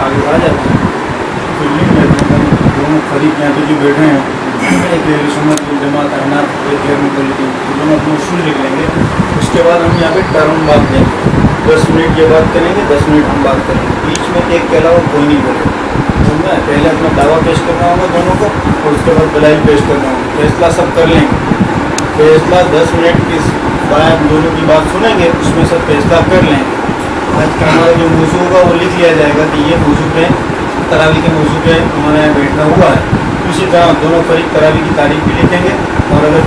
आगे आ जाते हैं। फिर लिख लेते हैं दोनों फरीक यहाँ पे जो बैठे हैं, एक अहले सुन्नत वल जमात अहनाफ, एक गैर मुक़ल्लिदीन, दोनों अपने उसूल लिख लेंगे। उसके बाद हम यहाँ पे टर्म बात देंगे, 10 मिनट ये बात करेंगे, 10 मिनट हम बात करेंगे, बीच में एक के अलावा कोई नहीं बोलेगा। समझा? पहले अपना दावा पेश करना होगा दोनों को, और उसके बाद दलाइल पेश करना होगा। फैसला सब कर लेंगे। फैसला 10 मिनट की बाद दोनों की बात सुनेंगे, उसमें सब फैसला कर लेंगे। आज का हमारा जो मौजू होगा वो लिख लिया जाएगा कि ये मौजू पे तरावी के मौजू पे हमारे यहाँ बैठना हुआ है। उसी तरह दोनों फरीक तरावी की तारीख भी लिखेंगे। और अगर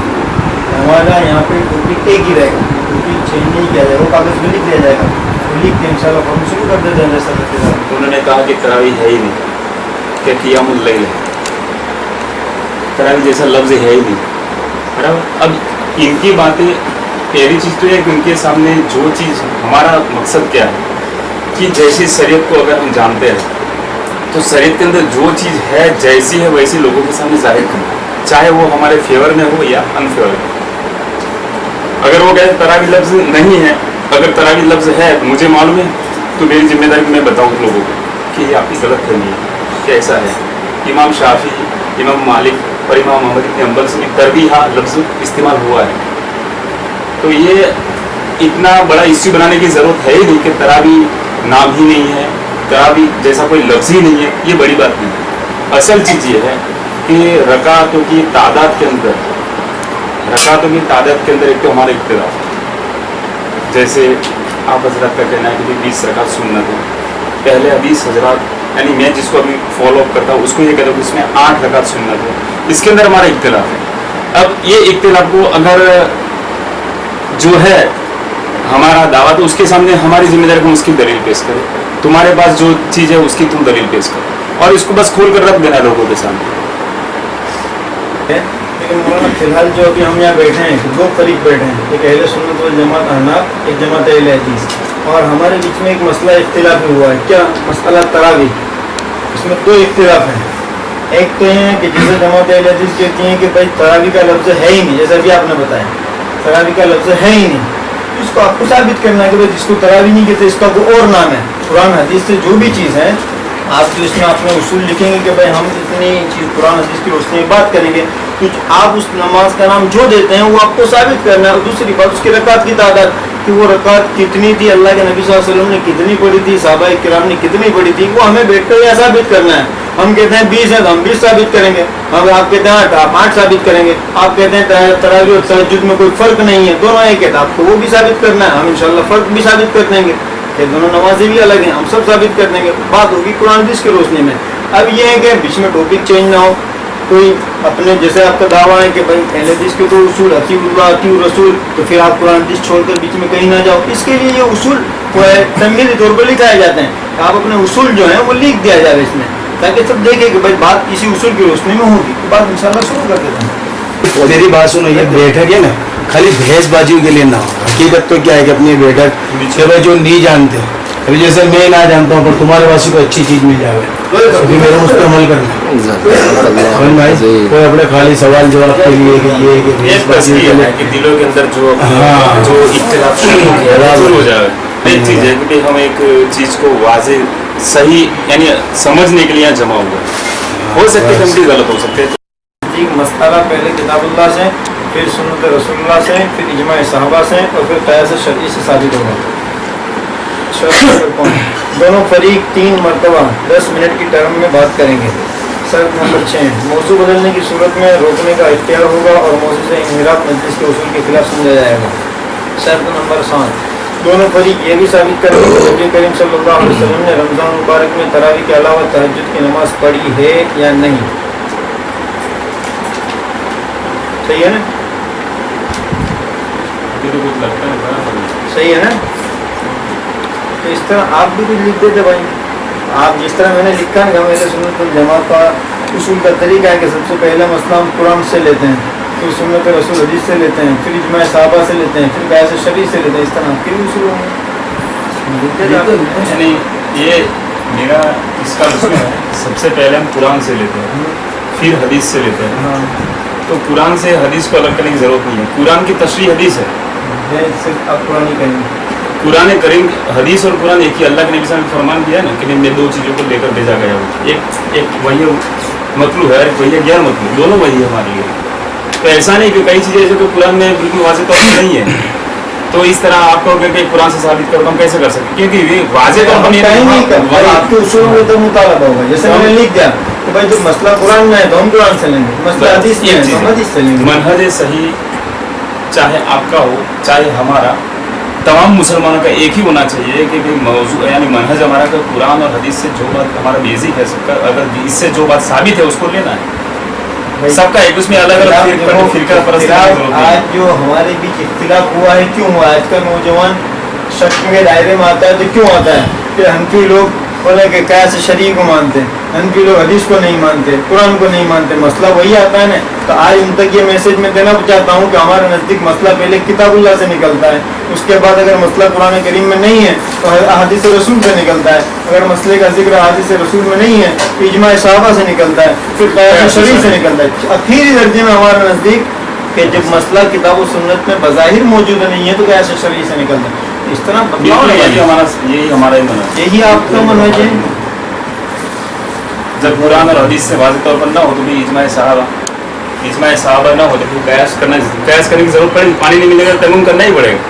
हमारा यहाँ पे टॉपिक एक ही रहेगा, टॉपिक चेंज नहीं किया जाएगा, वो कागज़ में लिख दिया जाएगा, तो लिख के इंशाल्लाह हम शुरू कर देते हैं। जैसा उन्होंने कहा कि तरावी है ही नहीं, कि क़ियामुल लैल है, तरावी जैसा लफ्ज़ है ही नहीं। बराबर। अब इनकी बातें, पहली चीज़ तो है कि उनके सामने जो चीज़, हमारा मकसद क्या है कि जैसी शरीयत को अगर हम जानते हैं तो शरीयत के अंदर जो चीज़ है जैसी है वैसी लोगों के सामने जाहिर करना, चाहे वो हमारे फेवर में हो या अनफेवर में। अगर वो कहते तरावी लफ्ज़ नहीं है, अगर तरावी लफ्ज़ है तो मुझे मालूम है, तो मेरी जिम्मेदारी मैं बताऊँ लोगों को कि ये आपकी गलत फहमी है, कि ऐसा है। इमाम शाफी, इमाम मालिक और इमाम अहमद इब्न हंबल से भी तरबीहा लफ्ज़ इस्तेमाल हुआ है। तो ये इतना बड़ा इश्यू बनाने की ज़रूरत है ही नहीं कि तरावी नाम ही नहीं है, तरावी जैसा कोई लफ्ज़ ही नहीं है, ये बड़ी बात नहीं है। असल चीज़ ये है कि रकातों की तादाद के अंदर, रकातों की तादाद के अंदर एक तो हमारा इख्तिलाफ, जैसे आप हजरत का कहना है कि 20 रकात सुन्नत है, पहले हदीस हजरात यानी मैं जिसको अभी फॉलो अप करता हूँ उसको ये कहता हूँ कि इसमें 8 रकात सुन्नत है, इसके अंदर हमारा इख्तिलाफ है। अब ये इख्तिलाफ को अगर जो है हमारा दावा, तो उसके सामने हमारी जिम्मेदारी को उसकी दलील पेश करें। तुम्हारे पास जो चीज़ है उसकी तुम दलील पेश करो, और इसको बस खोल कर रख देना लोगों के सामने। लेकिन मौलाना फिलहाल जो अभी हम यहाँ बैठे हैं, दो फरीक बैठे हैं, एक अहले सुन्नत वल जमात अहनाफ, एक जमात अहले हदीस, और हमारे बीच में एक मसला इख्तिलाफ हुआ है। क्या मसला? तरावी। इसमें दो इख्तिलाफ हैं। एक तो है कि जैसे जमात अहले हदीस कहती हैं कि भाई तरावी का लफ्ज़ है ही नहीं, जैसा भी आपने बताया तरावी का लफ्ज़ है ही नहीं, इसको आपको साबित करना है कि भाई जिसको तरावी नहीं कहते इसका कोई और नाम है। कुरान हदीस से जो भी चीज़ है आप जो इसमें अपने उसूल लिखेंगे कि भाई हम इतनी चीज़ कुरान हदीस की रोशनी में बात करेंगे, तो आप उस नमाज का नाम जो देते हैं वो आपको साबित करना है। और दूसरी बात उसकी रकात की तादाद, कि वो रकात कितनी थी, अल्लाह के नबी सल्लल्लाहु अलैहि वसल्लम ने कितनी पढ़ी थी, सहाबा किराम ने कितनी पढ़ी थी, वो हमें बैठकर यह साबित करना है। हम कहते हैं 20 है तो हम 20 साबित करेंगे, हम आप कहते हैं 8 आप 8 साबित करेंगे, आप कहते हैं तरावी और तहज्जुद में कोई फ़र्क नहीं है, दोनों एक है, तो आपको वो भी साबित करना है। हम इंशाल्लाह फ़र्क भी साबित कर देंगे, ये दोनों नमाजें भी अलग हैं, हम सब साबित कर देंगे। बात होगी कुरान हदीस की रोशनी में। अब ये है कि बीच में टॉपिक चेंज ना हो, कोई अपने जैसे आपका दावा है कि भाई अहले हदीस के तो उसूल अतीउल्लाह अतीउर रसूल, तो फिर आप कुरान हदीस छोड़कर बीच में कहीं ना जाओ। इसके लिए ये उसूल तमहीदी तौर पर लिखाए जाते हैं। आप अपने उसूल जो हैं वो लिख दिया जाए इसमें, ताकि सब देखें कि भाई बात किसी उसूल की रोशनी में होगी। तो बात इंशाल्लाह शुरू कर देते हैं। मेरी बात सुनो, ये बैठक है ना खाली बहसबाजी के लिए ना हो। हकीकत तो क्या है कि अपनी बैठक भाई जो नहीं जानते, अभी जैसे मैं ना जानता हूँ पर तुम्हारे पास को अच्छी चीज़ मिल जाए, अभी मेरे उस पर अमल करना भाई। कोई अपने खाली सवाल जवाब के लिए कि ये कि दिलों के अंदर जो जो इख्तिलाफ शुरू हो जाए। एक चीज़ है कि हम एक चीज़ को वाज़ेह सही यानी समझने के लिए जमा हुआ हो सकते हैं, हम भी गलत हो सकते हैं। मसला पहले किताबुल्लाह से, फिर सुन्नत रसूलुल्लाह से, फिर इजमा सहाबा से, और फिर क़यास शरई से साबित होगा। दोनों फरीक 3 मरतबा 10 मिनट की टर्म में बात करेंगे। शर्त नंबर 6, मौजू बदलने की सूरत में रोकने का इख्तियार होगा और मौजू से इन्हिराफ मजलिस के उसूल के खिलाफ समझा जाएगा। शर्त नंबर 7, दोनों फरीक ये भी साबित करेंगे कि नबी करीम सल्लल्लाहु अलैहि वसल्लम ने रमज़ान मुबारक में तरावी के अलावा तहज्जुद की नमाज पढ़ी है या नहीं। सही है ना? सही है ना? तो इस तरह आप भी कुछ लिख देते भाई। आप जिस तरह मैंने लिखा है हम अहले सुन्नत वल जमात का उसूल का तरीका है कि सबसे पहले मसला हम कुरान से लेते हैं, फिर सुन्नत रसूल हदीस से लेते हैं, फिर इजमा सहाबा से लेते हैं, फिर क़यास शरई से लेते हैं। इस तरह आपके भी उसूल होंगे। यानी ये मेरा इसका उसूल है, सबसे पहले हम कुरान से लेते हैं, फिर हदीस से लेते हैं। तो कुरान से हदीस को अलग करने की ज़रूरत नहीं है, कुरान की तशरीह हदीस है। सिर्फ आप कुरान ही कहेंगे कुरान करीम, हदीस और कुरान एक ही, अल्लाह के नबी ने फरमान दिया ना कि मैं 2 चीज़ों को लेकर भेजा गया हूँ, एक वही मतलूब है, वही गैर मतलूब, दोनों वही है हमारे लिए। तो ऐसा नहीं कि कई चीज़ें जैसे कि कुरान में बिल्कुल वाज़ेह तौर पर नहीं है, तो इस तरह आप कहोगे कि कुरान से साबित करो, हम कैसे कर सकते? क्योंकि ये वाज़ेह तौर पर नहीं कर, आपके उसूल में तो मुतालबा होगा। जैसे मैंने लिख दिया कि भाई जो मसला कुरान में है तो हम कुरान से लेंगे, मसला हदीस में है तो हम हदीस से लेंगे। मनहज सही चाहे आपका हो चाहे हमारा, तमाम मुसलमानों का एक ही होना चाहिए कि भाई मौजू यानी मनहज हमारा का कुरान और हदीस से जो बात हमारा बेसिक है सबका, अगर इससे जो बात साबित है उसको लेना है। सबका एक उसमें अलग अलग फिरका परस्त। आज जो हमारे बीच इख्तिलाफ हुआ है क्यों हुआ? आज का नौजवान शक के दायरे में आता है तो क्यों आता है? कि हनफी लोग बोले कि कैसे शरीय को मानते हैं, हनफी लोग हदीस को नहीं मानते, कुरान को नहीं मानते, मसला वही आता है ना। तो आज उन तक ये मैसेज मैं देना चाहता हूँ कि हमारे नज़दीक मसला पहले किताबुल्लाह से निकलता है, उसके बाद अगर मसला कुरान करीम में नहीं है तो हदीस रसूल से निकलता है, अगर मसले का जिक्र हदीस रसूल में नहीं है तो इजमा सहाबा से निकलता है, फिर क़यास शरीय से निकलता है। आखिरी दर्जे में हमारे नज़दीक कि जब मसला किताब और सुन्नत में बज़ाहिर मौजूद नहीं है तो क़यास शरीय से निकलता है। इस तरह यही हमारा मनहज, यही आपका मनहज है। जब कुरान और हदीस से वाज़ेह तौर पर ना हो तो भी इजमा सहाबा ना हो तो फिर कयास करने की जरूरत पड़ेगी। पानी नहीं मिलेगा तयम्मुम करना ही पड़ेगा,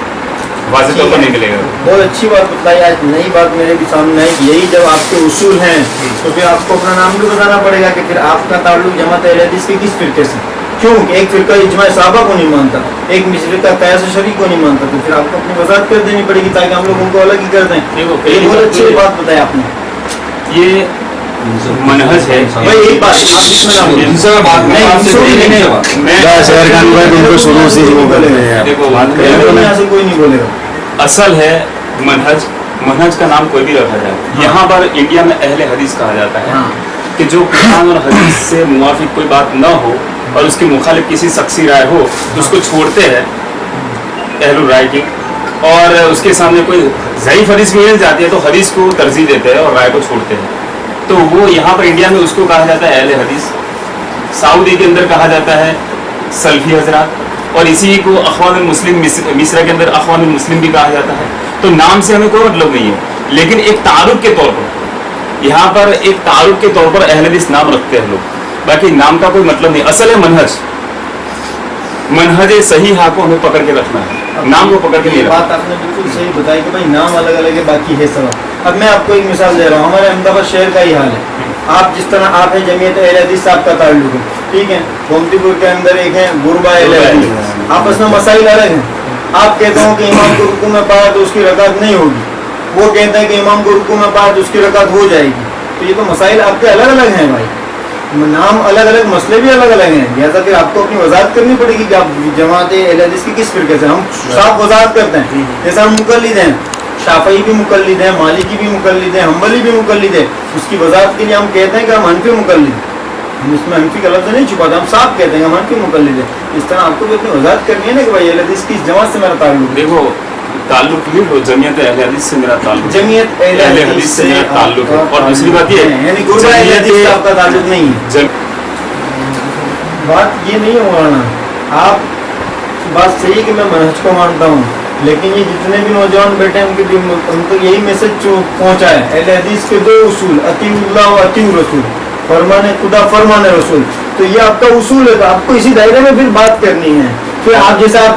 वाज़ेह तौर पर नहीं मिलेगा। बहुत अच्छी बात बताई, आज नई बात मेरे भी सामने आई। यही जब आपके उसूल हैं तो फिर आपको अपना नाम भी बताना पड़ेगा कि फिर आपका ताल्लुक जमात अहले हदीस के किस फिरके से। क्यों? एक फिरका इजमा सहाबा को नहीं मानता, एक फिरका क़यास शरीय को नहीं मानता, तो फिर आपको अपनी वज़ाहत कर देनी पड़ेगी ताकि हम लोग उनको अलग ही कर दें। ये बहुत अच्छी बात बताई आपने। ये मनहज है भाई यही बात कोई नहीं बोलेगा। असल है मनहज का नाम कोई भी रखा जाए। यहाँ पर इंडिया में अहले हदीस कहा जाता है कि जो कुरान और हदीस से मुवाफिक कोई बात न हो और उसके मुखालिफ किसी शख्सी राय हो तो उसको छोड़ते हैं अहलुल राय की, और उसके सामने कोई ज़ईफ़ हदीस मिल जाती है तो हदीस को तरजीह देते हैं और राय को छोड़ते हैं। तो वो यहाँ पर इंडिया में उसको कहा जाता है अहले हदीस, सऊदी के अंदर कहा जाता है सलफी हजरात, और इसी को अख़वानुल मुस्लिम मिस्र के अंदर अख़वानुल मुस्लिम भी कहा जाता है। तो नाम से हमें कोई मतलब नहीं है, लेकिन एक तारुफ के तौर पर यहाँ पर एक तारुफ के तौर पर अहले हदीस नाम रखते हैं लोग, बाकी नाम का कोई मतलब नहीं। असल है मनहज सही हाँ को हमें पकड़ के रखना है, नाम को पकड़ के नहीं रखना। बात आपने बिल्कुल सही बताई कि भाई नाम अलग अलग है, बाकी है सब। अब मैं आपको एक मिसाल दे रहा हूँ, हमारे अहमदाबाद शहर का ही हाल है। आप जिस तरह आप है जमीयत अहले हदीस से आपका ताल्लुक है, ठीक है, गोमतीपुर के अंदर एक है गुरबा अहले हदीस, आपस में मसाइल अलग हैं। आप कहते हो कि इमाम को रुकू में पाया तो उसकी रकात नहीं होगी, वो कहते हैं कि इमाम को रुकू में पाया तो उसकी रकात हो जाएगी। तो ये तो मसाइल आपके अलग अलग हैं भाई, नाम अलग अलग, मसले भी अलग अलग हैं। लिहाजा फिर आपको अपनी वजाहत करनी पड़ेगी कि आप जमात अहले हदीस की किस फिरके से। हम साफ वजाहत करते हैं, जैसे हम मुकल्लिद हैं, शाफई भी मुकल्लिद हैं, मालिकी भी मुकल्लिद हैं, हम्बली भी मुकल्लिद है। उसकी वजाहत के लिए हम कहते हैं कि हम हनफी मुकल्लिद, हम इसमें हनफी का लफ्ज़ नहीं छुपाते, हम साफ कहते हैं हम हनफी मुकल्लिद है। इस तरह आपको भी अपनी वजाहत करनी है ना कि भाई अहले हदीस की जमात से मेरा ताल्लुक। देखो ताल्लुक नहीं हो, जमीयत अहले हदीस से मेरा ताल्लुक, जमीयत अहले हदीस से मेरा ताल्लुक है। और दूसरी बात ये यानी गुरबा अहले हदीस से आपका ताल्लुक नहीं है। बात ये नहीं हो रहा, आप बात सही कि मैं मनहज को मानता हूँ, लेकिन ये जितने भी नौजवान बैठे हैं उनको यही मैसेज पहुँचा है। अहले हदीस के 2 उसूल, अतीउल्लाह व अतीउर रसूल, फरमाने खुदा फरमाने रसूल। तो ये आपका उसूल है, तो आपको इसी दायरे में फिर बात करनी है। फिर आप जैसे आप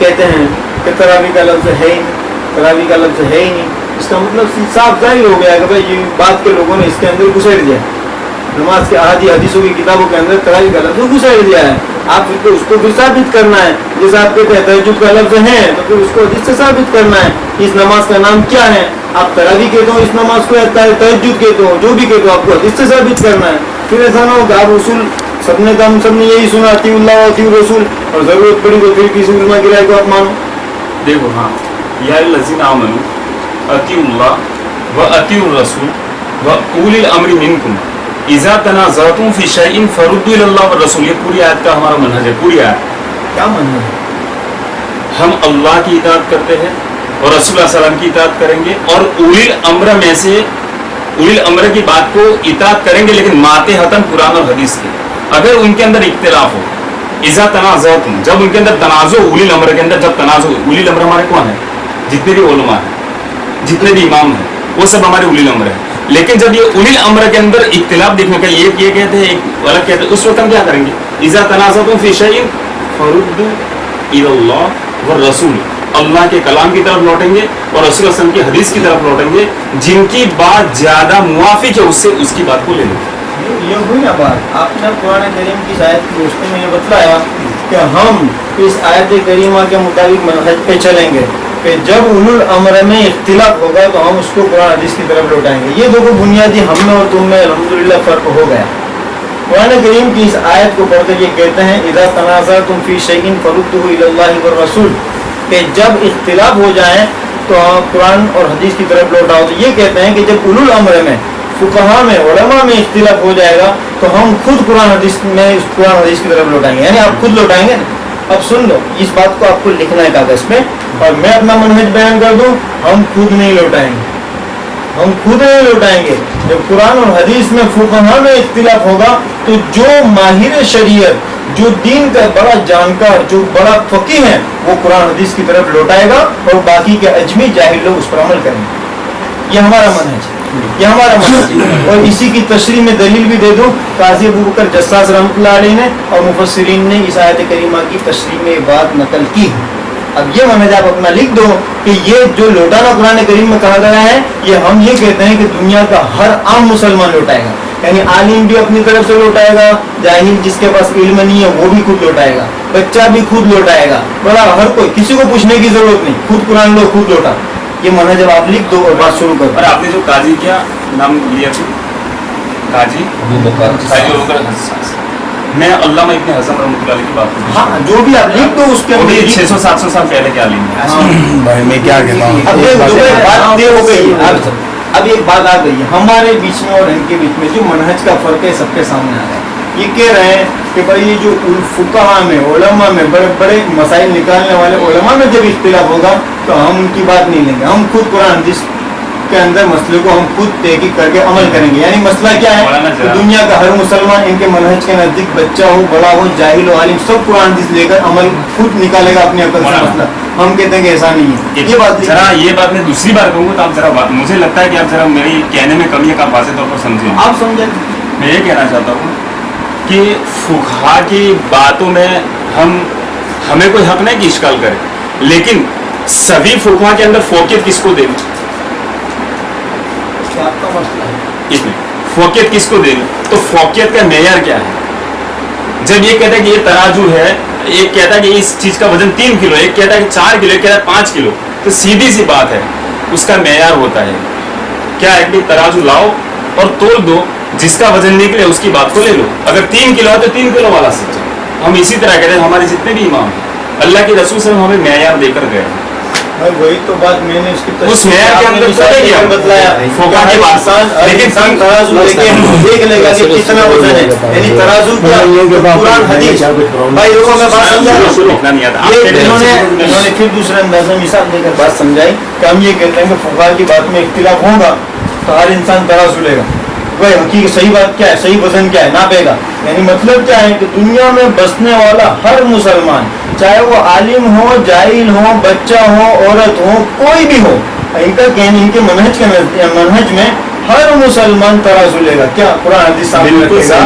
कहते हैं कि तरावी का लफ्ज़ है ही नहीं, तरावी का लफ्ज़ है ही नहीं, इसका मतलब साफ जाहिर हो गया कि भाई ये बात के लोगों ने इसके अंदर घुसेड़ दिया, नमाज के आदि हदीसों की किताबों के अंदर तरावी का लफ्ज़ घुसेड़ दिया है। आप फिर उसको फिर साबित करना है, जैसे आप कहते हैं तहज्जुद का लफ्ज़ है तो फिर उसको हदीस से साबित करना है। इस नमाज का नाम क्या है? आप तरावी कहते हो इस नमाज को, तहज्जुद कहते हो, जो भी कहते हो, आपको हदीस से साबित करना है। फिर ऐसा ना हो कि आप उसूल सबने यही सुना अतीउल्लाह व अतीउर रसूल, और ज़रूरत पड़ी तो फिर किसी उलमा की राय को आप मानो। देखो हाँ, या अल्लज़ीना आमनू अतीउल्लाह व अतीउर रसूल व उलिल अम्रि मिनकुम इज़ा तनाज़अतुम फ़ी शैइन फरुद्दू इलल्लाह व रसूल। ये पूरी आयत का हमारा मनहज है। पूरी आयत क्या मनहज है? हम अल्लाह की इताअत करते हैं और रसूल सल्लल्लाहु अलैहि वसल्लम की इताअत करेंगे, और उलिल अम्र में से उलिल अम्र की बात को इताअत करेंगे, लेकिन मातेहतन कुरान और हदीस के। अगर उनके अंदर इख्तिलाफ हो, इज़ा तनाज़अतुम, जब उनके अंदर तनाज़ु, उलिल अम्र के अंदर जब तनाज़ु, उलिल अम्र हमारे कौन है? जितने भी उलमा हैं, जितने भी इमाम हैं, वो सब हमारे उलिल अम्र है। लेकिन जब ये उलिल अम्र के अंदर इख्तिलाफ देखने का, एक ये कहते हैं, एक अलग कहते हैं, उस वक्त हम क्या करेंगे? इज़ा तनाज़अतुम फी शैइन फरुद्दू इलल्लाह व रसूल, अल्लाह के कलाम की तरफ लौटेंगे और रसूल सल्लल्लाहु अलैहि वसल्लम की हदीस की तरफ लौटेंगे, जिनकी बात ज्यादा मुवाफिक है उससे उसकी बात को ले लो। ये हुई ना बात, आपने कुरान करीम की आयत की रोशनी में ये बतलाया कि हम इस आयत करीमा के मुताबिक मनहज पे चलेंगे कि जब उलुल अम्र में इख्तिलाफ होगा तो हम उसको कुरान हदीस की तरफ लौटाएंगे। ये देखो बुनियादी हम में और तुम में अल्हम्दुलिल्लाह फर्क हो गया। कुरान करीम की इस आयत को पढ़कर ये कहते हैं इज़ा तनाज़अतुम फी शैइन फरुद्दूहु इलल्लाहि व रसूल, कि जब इख्तिलाफ हो जाए तो कुरान और हदीस की तरफ लौटाओ। तो ये कहते हैं कि जब उलुल अम्र में, फुकहा में, उलमा में इख्तिलाफ हो जाएगा तो हम खुद कुरान हदीस में कुरान हदीस की तरफ लौटाएंगे, यानी आप खुद लौटाएंगे। अब सुन लो, इस बात को आपको लिखना है कागज पे, और मैं अपना मनहज बयान कर दूं, हम खुद नहीं लौटाएंगे, हम खुद नहीं लौटाएंगे। जब कुरान और हदीस में फुकहा में इख्तिलाफ होगा तो जो माहिर शरीयत, जो दीन का बड़ा जानकार, जो बड़ा फकीह है, वो कुरान हदीस की तरफ लौटाएगा और बाकी के अजमी जाहिल लोग उस पर अमल करेंगे। ये हमारा मनहज, ये हमारा मनहज। और इसी की तशरीह में दलील भी दे दूं, काजी अबू बकर जस्सास रहमतुल्लाह अलैह ने और मुफस्सिरीन ने इस आयत करीमा की तशरीह में ये बात नकल की। अब ये मनहज आप अपना लिख दो कि ये जो लौटाना कुरान करीम में कहा गया है, ये हम ये कहते हैं कि दुनिया का हर आम मुसलमान लौटाएगा, यानी आलिम भी अपनी तरफ से लौटाएगा, जाहिल जिसके पास इल्म नहीं है वो भी खुद लौटाएगा, बच्चा भी खुद लौटाएगा, बड़ा हर कोई, किसी को पूछने की जरूरत नहीं, खुद कुरान लो खुद लौटा। ये मनहज जब आप लिख दो और बात शुरू करो। और आपने जो काजी क्या नाम लिया था, काजी अबू बकर, मैं अल्लामा इब्न हज़म रहमतुल्लाह अलैह की बात करूँ, हाँ जो भी आप लिख दो उसके 600-700 साल पहले क्या लेंगे। भाई मैं क्या कहता हूँ, अब ये बात ये हो गई, अब एक बात आ गई हमारे बीच में और इनके बीच में, जो मनहज का फर्क है सबके सामने आ रहा है। ये कह रहे हैं कि भाई ये जो फुकहा में, उलमा में, बड़े बड़े मसाइल निकालने वाले उलमा में जब इख्तिलाफ होगा तो हम उनकी बात नहीं लेंगे, हम खुद कुरान हदीस के अंदर मसले को हम खुद तहकीक करके अमल करेंगे। यानी मसला क्या है कि दुनिया का हर मुसलमान इनके मनहज के नजदीक, बच्चा हो, बड़ा हो, जाहिल हो, आलिम, सब कुरान हदीस लेकर अमल खुद निकालेगा अपनी अकल से मसला। हम कहते हैं कि ऐसा नहीं है। ये बात जरा, ये बात मैं दूसरी बार कहूँगा तो आप जरा बात, मुझे लगता है कि आप जरा मेरी कहने में कमी है, आप वाज़ेह तौर पर समझें। आप समझे, मैं ये कहना चाहता हूँ कि फुकहा की बातों में हमें कोई हक नहीं कि इश्काल करे, लेकिन सभी फुकहा के अंदर फोकियत किसको देनी, आपका मसला है इसमें फोकियत किसको देनी, तो फोकियत का मेयार क्या है? जब ये कहता है कि ये तराजू है, एक कहता है कि इस चीज का वजन 3 किलो, एक कहता है कि 4 किलो, एक कहता है 5 किलो, तो सीधी सी बात है, उसका मेयार होता है क्या है कि तराजू लाओ और तोल दो, जिसका वजन निकले उसकी बात को ले लो। अगर 3 किलो है तो 3 किलो वाला सच्चा। हम इसी तरह कहते हैं, हमारे जितने भी इमाम हैं, अल्लाह के रसूल से हमें मेयार देकर गए। वही तो बात मैंने उसकी उस मेयार के अंदर बतलाया, लेकिन तराजू लेके देख लेगा कि कितना वजन है, यानी तराजू क्या, कुरान हदीस। भाई लोगों में बात समझा, इन्होंने फिर दूसरे अंदाज में मिसाल देकर बात समझाई कि हम ये कहते हैं कि फुकहा की बात में इख्तिलाफ होगा तो हर इंसान तराजू लेगा। भाई हकीकत सही बात क्या है, सही वजन क्या है, नापेगा। यानी मतलब क्या है कि दुनिया में बसने वाला हर मुसलमान, चाहे वो आलिम हो, जाहिल हो, बच्चा हो, औरत हो, कोई भी हो, इनका कहने, इनके मनहज में हर मुसलमान तराजू लेगा। क्या कुरान हदीस सामने रखेगा,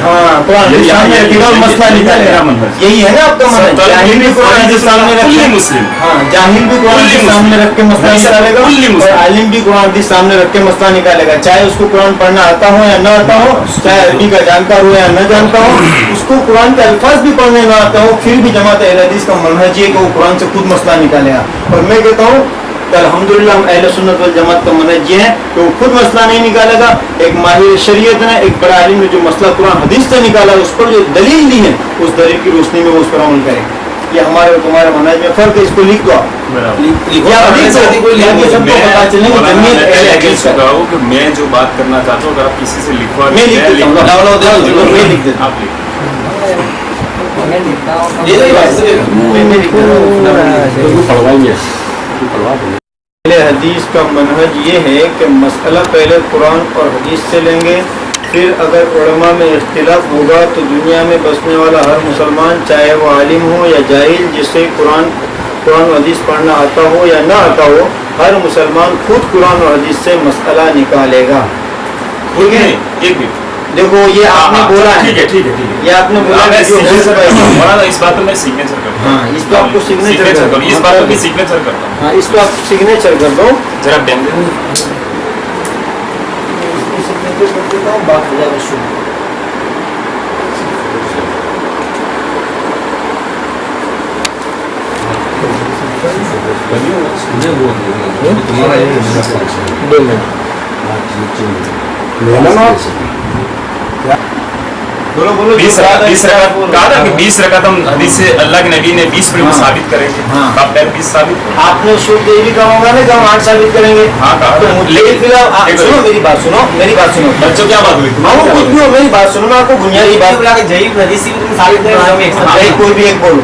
हाँ कुरान हदीस सामने रखेगा और मसला निकालेगा। यही है ना आपका मनहज, जाहिल भी कुरान हदीस सामने रखे, हाँ जाहिल भी कुरान हदीस सामने रख के मसला निकालेगा और आलिम भी कुरान हदीस सामने रख के मसला निकालेगा। चाहे उसको कुरान पढ़ना आता हो या न आता हो, चाहे अरबी का जानकार हो या न जानता हो, उसको कुरान के अल्फाज भी पढ़ने न आता हो, फिर भी जमात अहले हदीस का मनहज है कि वो कुरान से खुद मसला निकालेगा। और मैं कहता हूँ अल्हम्दुलिल्लाह हम अहले सुन्नत वल जमात का मनहज ये है कि वो खुद मसला नहीं निकालेगा, एक माहिर शरीयत ने, एक बड़ा आलिम ने जो मसला कुरान हदीस से निकाला, उस पर जो दलील दी है, उस दलील की रोशनी में वो उस पर अमल करेगा। ये हमारे और तुम्हारे मनहज में फर्क है, इसको लिख दो आप। मैं जो बात करना चाहता हूँ, अगर आप किसी से लिखवा, मैं लिख देता हूँ। हदीस का मनहज ये है कि मसला पहले कुरान और हदीस से लेंगे, پھر اگر علماء میں اختلاف ہوگا تو دنیا میں بسنے والا ہر مسلمان چاہے وہ عالم ہو یا جاہل، جسے قرآن و حدیث پڑھنا آتا ہو یا نہ آتا ہو، ہر مسلمان خود قرآن و حدیث سے مسئلہ نکالے گا. ٹھیک ہے؟ دیکھو یہ آپ نے بولا ہے، ٹھیک ہے یہ آپ نے بولا ہے اس بات کو میں سیگنیچر کرتا ہوں. ہاں اس کو آپ کو سگنیچر اس بات کو میں سیگنیچر کرتا ہوں. ہاں اس کو آپ سگنیچر کر دو. ذرا ٹائم دے. بات ہو جائے گا. بولو بولو. 20 رکعت ہم حدیث سے اللہ کے نبی نے 20 پڑھی ثابت کریں گے. آپ پہلے 20 ثابت آپ نے شروع یہ بھی کہا ہوگا نا کہ ہم 8 ثابت کریں گے. ہاں کہا. لیکن سنو میری بات سنو بچوں کیا بات ہوئی؟ ہاں کچھ بھی ہو میری بات سنو. میں آپ کو بنیادی بات بلا کے ضعیف حدیث سے تم ثابت کریں. کوئی بھی ایک بولو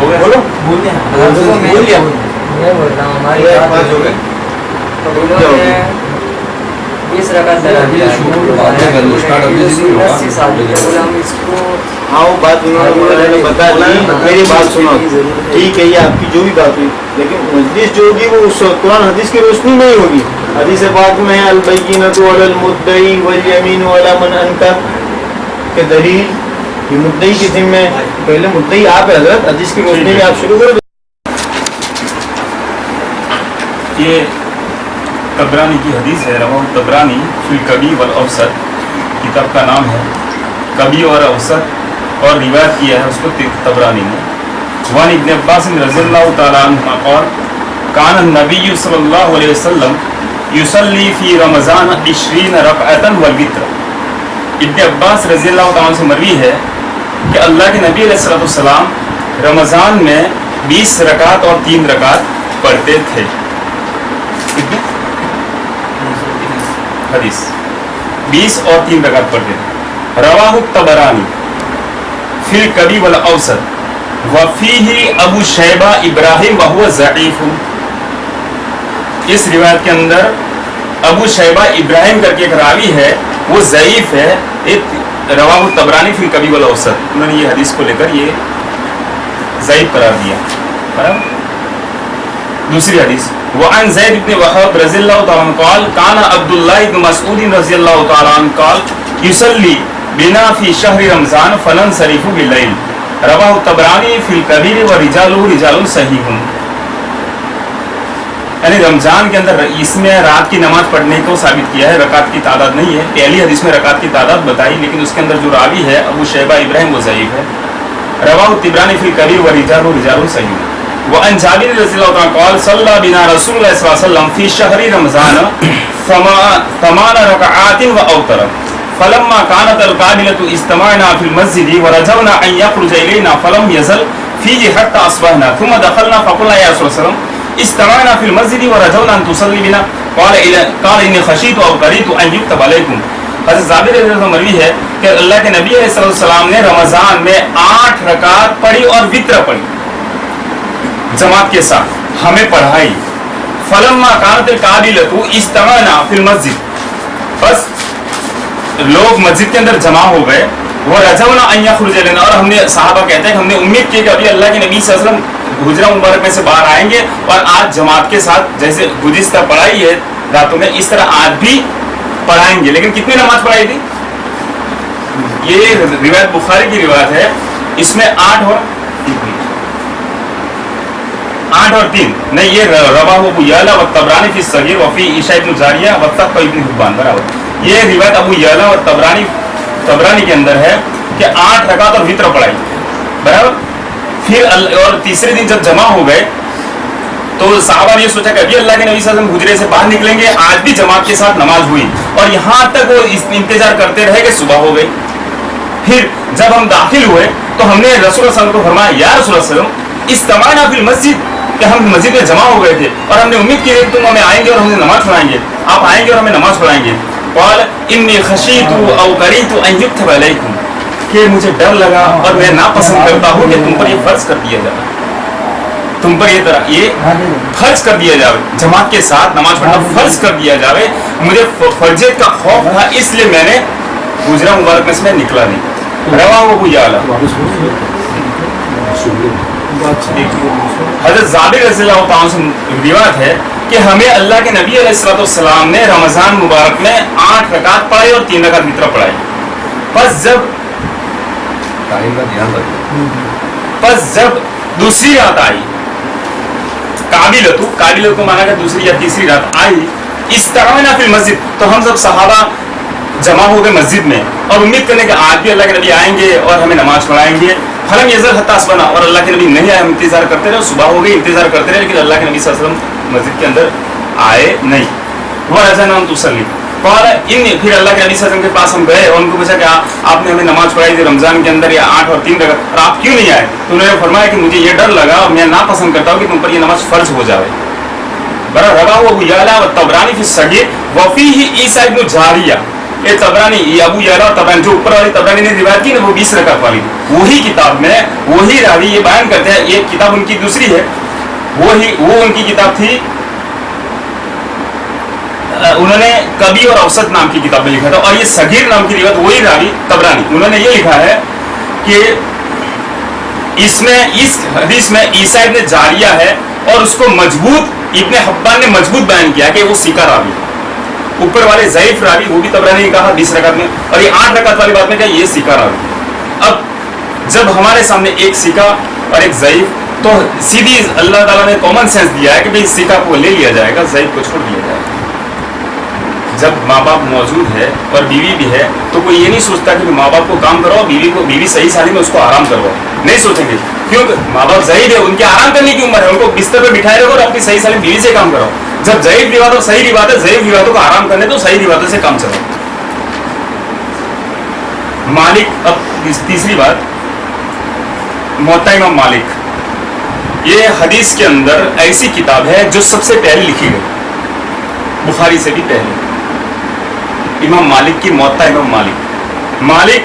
بولو بول لیا. میں بولتا ہوں ہماری بات ہو گئی. ہاں وہ بات انہوں نے بتا دی. میری بات سنو. ٹھیک ہے یہ آپ کی جو بھی بات ہوئی، لیکن مجلس جو ہوگی وہ اس قرآن حدیث کی روشنی میں ہی ہوگی. حدیث پاک میں ہے البینۃ علی المدعی والیمین علی من انکر کہ دلیل یہ مدعی کے ذمہ. پہلے مدعی آپ ہے حضرت، حدیث کی روشنی میں آپ شروع کرو. یہ طبرانی کی حدیث ہے. رواہ طبرانی فی الکبیر والاوسط، کتاب کا نام ہے کبیر اور اوسط، اور روایت کیا ہے اس کو طبرانی نے. وان ابن عباس رضی اللہ تعالیٰ عنہ قال کان النبی صلی اللہ علیہ وسلم یصلی فی رمضان 20 رکعۃ والوتر. ابن عباس رضی اللہ تعالیٰ عنہ سے مروی ہے کہ اللہ کے نبی علیہ السلام رمضان میں 20 رکعت اور 3 رکعت پڑھتے تھے. حدیث 20 اور 3 رکعت پڑھتے تھے. رواہ طبرانی فی الکبیر والاوسط وفیہ ابو شیبہ ابراہیم وہو ضعیف. اس روایت کے اندر ابو شیبہ ابراہیم کر کے ایک راوی ہے، وہ ضعیف ہے. رواہ طبرانی فی الکبیر والاوسط، انہوں نے یہ حدیث کو لے کر یہ ضعیف قرار دیا. دوسری حدیث وعن زید بن وهب رضی اللہ تعالیٰ عنہ قال کان عبداللہ بن مسعود رضی اللہ تعالیٰ عنہ قال یصلی بنا فی شہر رمضان فننصرف باللیل. رواہ طبرانی فی الکبیر ورجالہ رجال صحیح. یعنی رمضان کے اندر اس میں رات کی نماز پڑھنے کو ثابت کیا ہے، رکعت کی تعداد نہیں ہے. پہلی حدیث میں رکعت کی تعداد بتائی، لیکن اس کے اندر جو راوی ہے ابو شیبہ ابراہیم وہ ضعیف ہے. رواہ طبرانی فی الکبیر ورجالہ رجال صحیح. وعن جابر رضی اللہ عنہ قال صلی بنا رسول اللہ صلی اللہ علیہ وسلم فی شہر رمضان 8 رکعات واوتر فلما كانت القابلة استمعنا في المسجد ورجونا ان يخرج الينا فلم يزل فيه حتى اصبحنا ثم دخلنا فقلنا يا رسول الله استمعنا في المسجد ورجونا ان تصلي بنا قال اني خشيت او قريت ان يكتب عليكم. حضرت جابر رضی اللہ عنہ مروی ہے کہ اللہ کے نبی علیہ السلام نے رمضان میں 8 رکعت پڑھی اور وتر پڑھی جماعت کے ساتھ، ہمیں پڑھائی. فلما كانت القابلة استمعنا في المسجد، بس لوگ مسجد کے اندر جمع ہو گئے. ورجونا ان يخرج لنا، اور ہم نے صحابہ کہتے ہیں کہ ہم نے امید کی کہ ابھی اللہ کے نبی صلی اللہ علیہ وسلم حجرہ مبارک میں سے باہر آئیں گے اور آج جماعت کے ساتھ جیسے گزشتہ پڑھائی ہے راتوں میں اس طرح آج بھی پڑھائیں گے. لیکن کتنی نماز پڑھائی تھی؟ یہ روایت بخاری کی روایت ہے، اس میں 8 اور 3 نہیں، یہ رواہ ابو یعلا و طبرانی فی الصغیر وفی عیسیٰ ابن جاریہ و تقوی ابن حبان برابر. یہ روایت ابو یعلا اور طبرانی کے اندر ہے کہ 8 رکعت اور وتر پڑھائی برابر. پھر اور تیسرے دن جب جمع ہو گئے تو صحابہ نے یہ سوچا کہ ابھی اللہ کے نبی صلی اللہ علیہ وسلم حجرے سے باہر نکلیں گے. آج بھی جماعت کے ساتھ نماز ہوئی اور یہاں تک وہ انتظار کرتے رہے کہ صبح ہو گئی. پھر جب ہم داخل ہوئے تو ہم نے رسول اللہ صلی اللہ علیہ وسلم کو فرمایا یا رسول اللہ صلی اللہ علیہ وسلم استمعنا فی المسجد، کہ ہم مسجد میں جمع ہو گئے تھے اور ہم نے امید کی کہ تم ہمیں آئیں گے اور ہمیں نماز پڑھائیں گے، آپ آئیں گے اور ہمیں نماز پڑھائیں گے. قال انی خشیت او قریت ان یکتب علیکم، کہ مجھے ڈر لگا اور میں ناپسند کرتا ہوں کہ تم پر یہ فرض کر دیا جائے. तुम पर ये फर्ज कर दिया जाए, जमात के साथ नमाज पढ़ना फर्ज कर दिया जाए। मुझे फर्जियत का खौफ था, इसलिए मैंने गुजरा मुबारक में से मैं निकला नहीं। रवा वो याला हज़रत जाबिर रज़ियल्लाहु ताला से रिवायत है कि हमें अल्लाह के नबी अलैहिस्सलाम ने रमज़ान मुबारक में 8 रकात पढ़ाई और 3 रकात वितर पढ़ाई। बस जब दूसरी रात आई, काबिलतु को माना गया दूसरी या तीसरी रात आई, इस्तग़ना फिल मस्जिद, तो हम सब सहाबा जमा हो गए मस्जिद में और उम्मीद करने के आज भी अल्लाह के नबी आएंगे और हमें नमाज पढ़ाएंगे। फलम यज़ल हत्ता असबना, और अल्लाह के नबी नहीं आए, हम इंतजार करते रहे। सुबह हो गई, इंतजार करते रहे, लेकिन अल्लाह के नबी सल्लल्लाहु अलैहि वसल्लम मस्जिद के अंदर आए नहीं। वह रज़ना तुसल्ली, फिर अल्लाह के नबी सल्लल्लाहु अलैहि वसल्लम के पास हम गए और उनको पूछा कि आपने हमें नमाज पढ़ाई थी रमजान के अंदर या 8 और 3 रकात, और आप क्यों नहीं आए? तो उन्होंने फरमाया कि मुझे ये डर लगा और मैं ना पसंद करता हूँ कि तुम पर ये नमाज फर्ज हो जाए। बरा रवा अबू याला व तबरानी फिस सगीर व फीही ईसा इब्न जारिया, ये तबरानी, ये अबू याला और तबरानी, जो ऊपर वाली तबरानी ने रिवायत की ना वो 20 रकात वाली, वही किताब में वही रावी ये बयान करते हैं। ये किताब उनकी दूसरी है, वो उनकी किताब थी, उन्होंने कबी और औसत नाम की किताब में लिखा था, और ये सगीर नाम की रिवायत वही रावी तबरानी, उन्होंने ये लिखा है कि इसमें इस हदीस में ईसा इब्न जारिया है और उसको मजबूत इब्न हब्बान ने मजबूत बयान किया कि वो सीका रावी है। ऊपर वाले ज़ईफ रावी वो भी तबरानी ने कहा 20 रकात में, और ये 8 रकात वाली बात में क्या ये सीका रावी। अब जब हमारे सामने एक सीका और एक ज़ईफ, तो सीधी अल्लाह ताला ने कॉमन सेंस दिया है कि भाई सीका को ले लिया जाएगा, ज़ईफ को छोड़ दिया जाएगा। जब माँ बाप मौजूद है और बीवी भी है तो कोई ये नहीं सोचता कि माँ बाप को काम कराओ, बीवी सही साली में उसको आराम करवाओ, नहीं सोचेंगे, क्योंकि माँ बाप ज़ईफ है, उनके आराम करने की उम्र है, उनको बिस्तर पे बिठाए रखो और अपनी सही साली बीवी से काम कराओ। जब ज़ईफ रिवायत और सही रिवायत है, ज़ईफ रिवायतों को आराम करने तो सही रिवायतों से काम चलाओ। मालिक, अब तीसरी बात, मुअत्ता इमाम मालिक, ये हदीस के अंदर ऐसी किताब है जो सबसे पहले लिखी गई, बुखारी से भी पहले। इमाम मालिक की मुअत्ता इमाम मालिक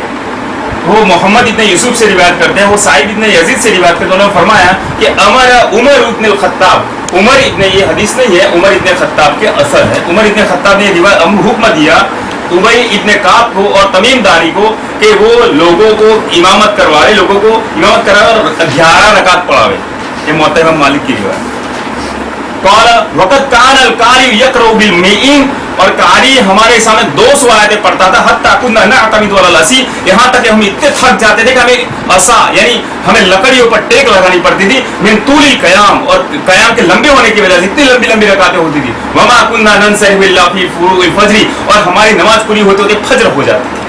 वो मोहम्मद इब्न यूसुफ से रिवायत करते हैं, वो साइद इब्न यजीद से रिवायत करते हैं। उन्होंने फरमाया कि अमरा उमर इब्न खत्ताब, उमर इब्न, ये हदीस नहीं है, उमर इब्न खत्ताब के असर है। उमर इब्न खत्ताब ने हुक्म दिया उबई इब्न काब को और तमीम दारी को कि वो लोगों को इमामत करवाए, लोगों को इमामत कराए और 11 रकात पढ़ावे। ये मुअत्ता इमाम मालिक की रिवायत। और कारी हमारे सामने 200 आयतें पढ़ता था, यहाँ तक कि हम इतने थक जाते थे कि हमें असा यानी हमें लकड़ियों पर टेक लगानी पड़ती थी, मिन तूलिल क़याम, और क़याम के लंबे होने की वजह से इतनी लंबी लंबी रकातें होती थी। वमा कुन्ना ननसरिफ़ु इल्ला फ़ी फ़ुरूइल फ़ज्र, और हमारी नमाज पूरी होते होते फज्र हो जाती थी।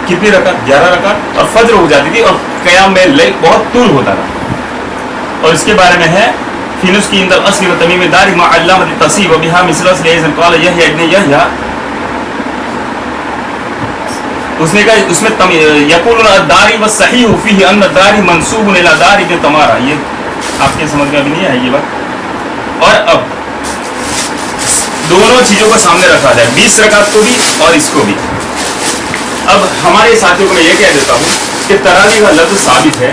कितनी रकात? 11 रकात, और फज्र हो जाती थी, और क़याम में बहुत तूल होता था। और इसके बारे में है फिनुस की इंदल असली व तमीम दारी मा अल्लामत तसीब व बिहा मिसलस लेज़न क़ाल यहया इब्न यहया, उसने कहा उसमें यक़ूल दारी व सहीह फ़ीही अन्न दारी मंसूबुन इला दारी इब्न तमारा। ये आपके समझ में अभी नहीं है ये बात। और अब दोनों चीजों को सामने रखा जाए, 20 रकात को भी और इसको भी। अब हमारे साथियों को मैं ये कह देता हूँ कि तरावी का लफ्ज़ साबित है,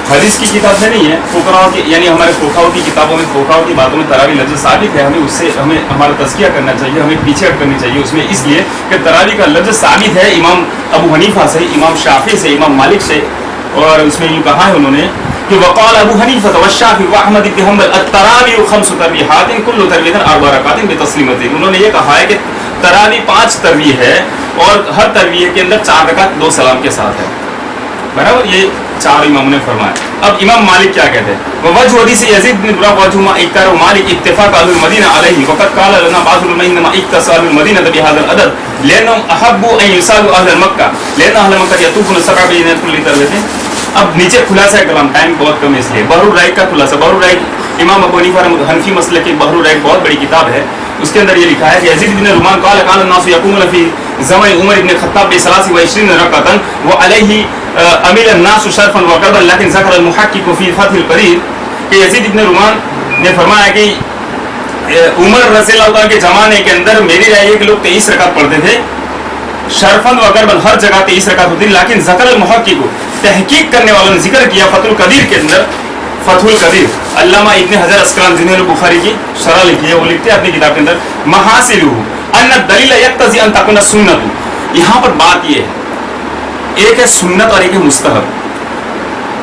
हदीस की किताब में नहीं है, फुकराओं की यानी हमारे फुकाओं की किताबों में, फुकाओं की बातों में तरावी लफ्ज़ साबित है। हमें हमारा तज़किया करना चाहिए, हमें पीछे हट करनी चाहिए उसमें, इसलिए कि तरावी का लफ्ज़ साबित है इमाम अबू हनीफा से, इमाम शाफी से, इमाम मालिक से। और उसमें यूँ कहा है उन्होंने कि वक़ाल अबू हनीफा व शाफी व अहमद इब्न हंबल अत-तरावी खम्सु तरवीहातिन कुल्लु तरवीहतिन अर्बा रकातिन बितस्लीमतिन। उन्होंने ये कहा है कि तरावी 5 तरवीह है और हर तरवीह के अंदर 4 रकात 2 सलाम के साथ है, बराबर। ये 4 इमामों ने फरमाया। अब इमाम मालिक क्या कहते हैं? वजह हदीस यज़ीद बिन बुरा वजहुमा इक्तार मालिक इत्तिफाक अहलुल मदीना अलैहि वक़द क़ाल लना बाज़ुल इन्नमा इक्तसालुल मदीना बिहाज़ल अदद लिअन्नहुम अहब्बु अन युसालु अहल मक्का लिअन्न अहल मक्का यतूफ़ून सबअ बैन कुल्ली तरवीहतिन। अब नीचे खुलासा है कलाम, टाइम बहुत कम है इसलिए। बहरुर राइक का खुलासा, बहरुर राइक इमाम अबू हनीफा हनफी मसले की बहरुर राइक बहुत बड़ी किताब है, उसके अंदर ये लिखा है कि यज़ीद बिन रुमान क़ाल क़ाल अन्नासु यक़ूमुन फ़ी ज़मानि उमर इब्न खत्ताब बिसलासी व इश्रीन रकातन व अलैहि अमील अन्नासु शरफन व क़रबन लेकिन ज़कर अल-मुहक्किक फ़ी फ़थ्हिल क़रीर कि यज़ीद इब्न रुमान ने फरमाया कि उमर रज़ियल्लाहु अन्हु के ज़माने के अंदर मेरी राय है कि लोग 23 रकात पढ़ते थे, शरफन व क़रबन हर जगह 23 रकात होती थी, लेकिन ज़कर अल-मुहक्किक तहकीक करने वालों ने जिक्र किया फ़थ्हुल क़दीर के अंदर फतहुल कदीर अल्लामा इब्न हजर अस्कलानी जिन्होंने बुखारी की शरह लिखी है, वो लिखते हैं अपनी किताब के अंदर महासिलुहु अन्ना दलील यक्तज़ी अन तकुना सुन्नतु। यहाँ पर बात ये है, एक है सुन्नत और एक है मुस्तहब।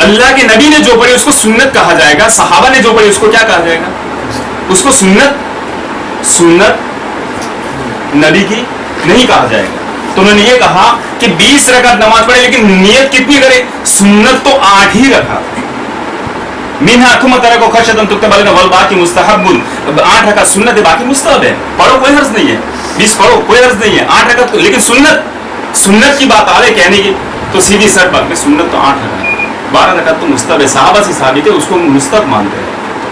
अल्लाह के नबी ने जो पढ़ी उसको सुन्नत कहा जाएगा, सहाबा ने जो पढ़ी उसको क्या कहा जाएगा? उसको सुन्नत नबी की नहीं कहा जाएगा। तो उन्होंने ये कहा कि 20 रकात नमाज पढ़े, लेकिन नियत कितनी करे? सुन्नत तो 8 ही रखा। मिनहा तुम तरह को खशतन तुक्तबल वल बाकी मुस्तहब्बुन, 8 रकात सुन्नत है, बाकी मुस्तहब है। पढ़ो कोई हर्ज नहीं है, 20 पढ़ो कोई हर्ज नहीं है, 8 रकात। लेकिन सुन्नत की बात आ रही कहने की तो सीधी सर बात में सुन्नत तो 8 रकात, 12 रकात तो मुस्तहब है। सहाबा से साबित है, उसको मुस्तहब मानते हैं,